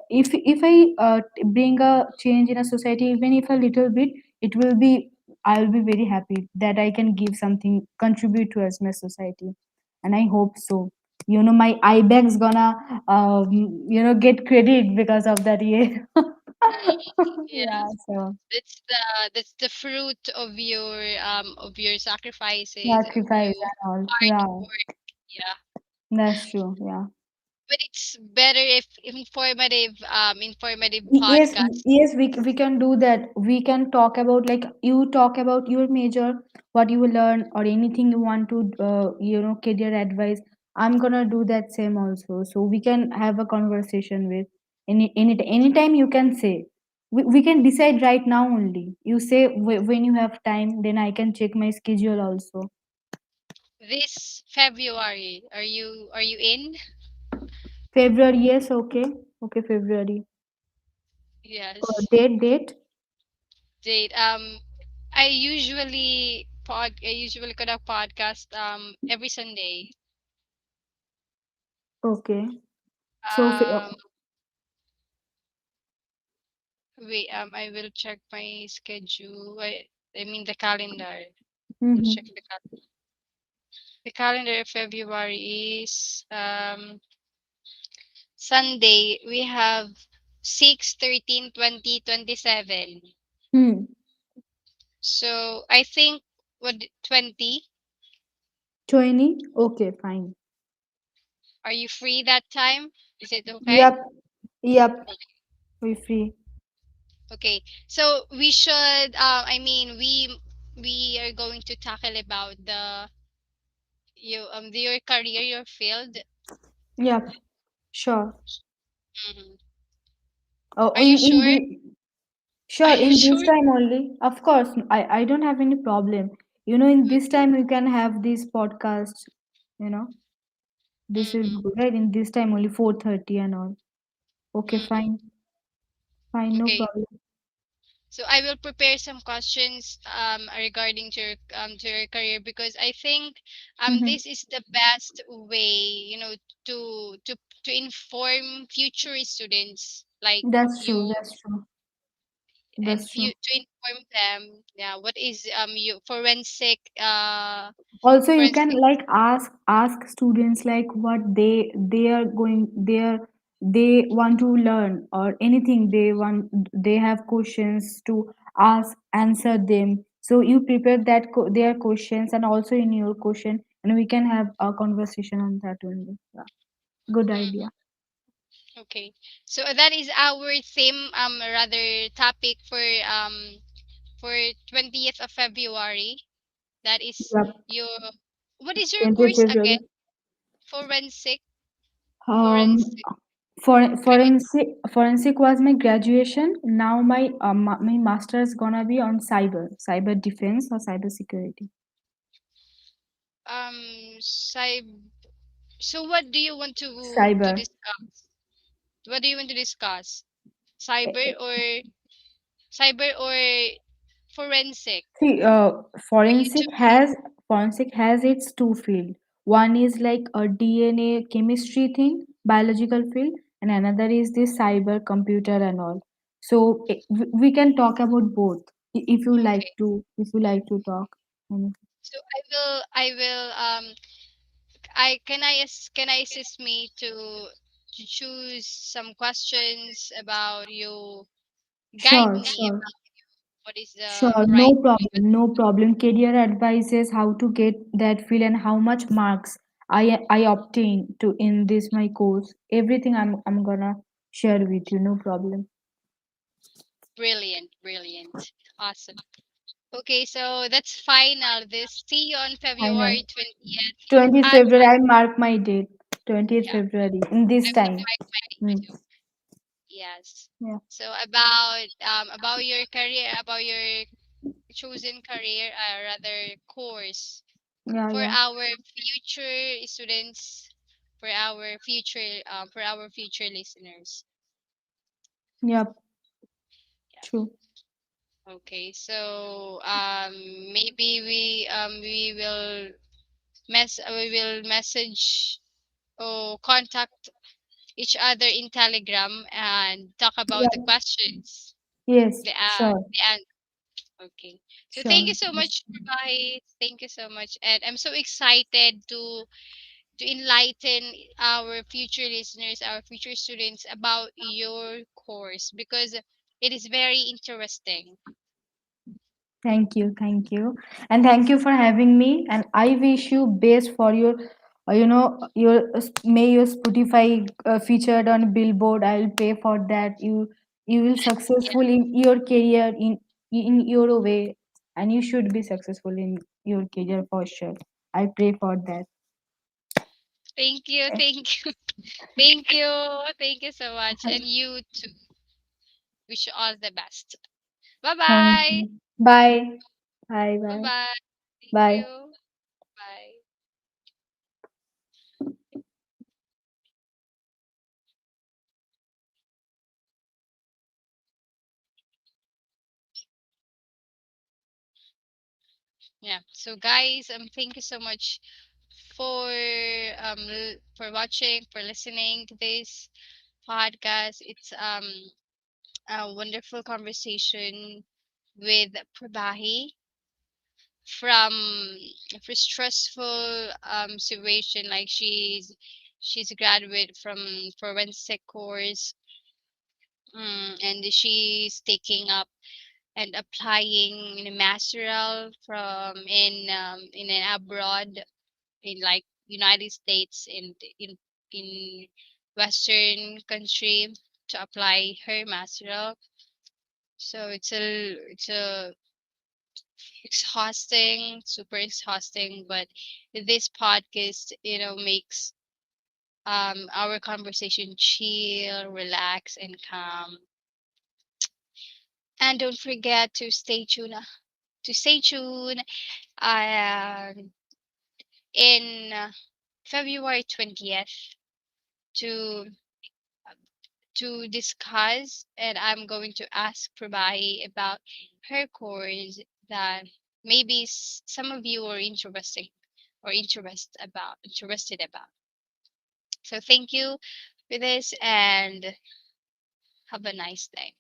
if I bring a change in a society, even if a little bit, it will be, I'll be very happy that I can give something, contribute towards my society. And I hope so. My IBEX gonna get credit because of that. Yeah. mm. Yeah, Yes, so that's the fruit of your sacrifices, of sacrifice you and all. hard Yeah, work. Yeah, that's true. Yeah. but it's better if informative Yes, podcast. yes, we can do that. We can talk about, like, you talk about your major, what you will learn, or anything you want to career advice. I'm gonna do that same also, so we can have a conversation with anytime. You can say, we can decide right now only. You say when you have time, then I can check my schedule also. This February, are you in? February, yes, okay, okay, February. Yes. Date. Date. I usually conduct podcast every Sunday. Okay, so Um wait, I will check my schedule. I mean the calendar. I'll mhm. check the calendar of February is Sunday. We have 6/13/2027. Hmm. So I think, what, 20? 20? Okay, fine. Are you free that time? Is it okay? Yep, yep, we free. Okay. So we should I mean we are going to tackle about your career, your field. Yep, sure. Mhm. Oh, Are you in sure? the Are sure, you in this sure? time only. Of course, I don't have any problem. In this Okay. time we can have this podcast. You know, this will be Mm-hmm. good, right? In this time only 4:30 and all. Okay, Mm-hmm. fine, fine, no Okay. problem. So I will prepare some questions regarding to your career, because I think Mm-hmm. this is the best way, to to to inform future students like That's true. you, That's true. and That's true. to inform them, yeah, what is you forensic Also, you can, forensic. like, ask students like what they want to learn, or anything they have questions to ask, answer them. So you prepare their questions, and also in your question, and we can have a conversation on that only. Yeah, good idea. Mhm. Okay, so that is our theme, rather topic for 20th of February. That is Yep. your, what is your 20th course again? February. Forensic, um forensic crime. Forensic was my graduation. Now my master is gonna be on cyber defense or cyber security. Cyber. So what do you want to Cyber. discuss? What do you want to discuss? Cyber or cyber or forensic? See, Are you forensic choosing? has forensic has its two field. One is like a DNA chemistry thing, biological field, and another is this cyber computer and all. So we can talk about both if you like Okay. to. If you like to talk. Mm. So can I assist me to choose some questions about you, guide Sure, me sure. about what is the Sure, right no problem, no problem. Career advices how to get that field and how much marks I obtain to in this my course. Everything I'm gonna share with you, no problem. brilliant, brilliant. Awesome. Okay, so that's final. This see you on I know. February 20th. 20th At February, I mark my date. 20th yeah, February in this I would time. like my Mm. too. Yes. Yeah, So about your career, about your chosen career, rather course yeah, for yeah. our future students, for our future listeners. Yep, Yeah. true. Okay. So maybe we will message or contact each other in Telegram and talk about the Yeah. questions. Yes, sure, The an Okay. So thank sure. you so Yes. much, bye. Thank you so much, and I'm so excited to enlighten our future listeners, our future students about your course because it is very interesting. Thank you, and thank you for having me. And I wish you best for your, may your Spotify featured on Billboard. I'll pay for that. You will Yeah. successful in your career in your way, and you should be successful in your career for sure. I pray for that. Thank you. Thank you. Thank you. Thank you so much. And you too. Wish you all the best. Bye Thank bye. you. Bye. Bye. Bye Bye. bye. Thank Bye. you. Bye. Yeah. So guys, thank you so much for for watching, for listening to this podcast. It's a wonderful conversation with Probahee from a stressful situation, like she's a graduate from forensic course, and she's taking up and applying in a masteral from in an abroad in like United States in Western country to apply her masteral. So it's a exhausting, super exhausting, but this podcast, makes our conversation chill, relax, and calm. And don't forget to stay tuned. To stay tuned uh, in February 20th to discuss, and I'm going to ask Prabhai about her course that maybe some of you are interested about. So thank you for this and have a nice day.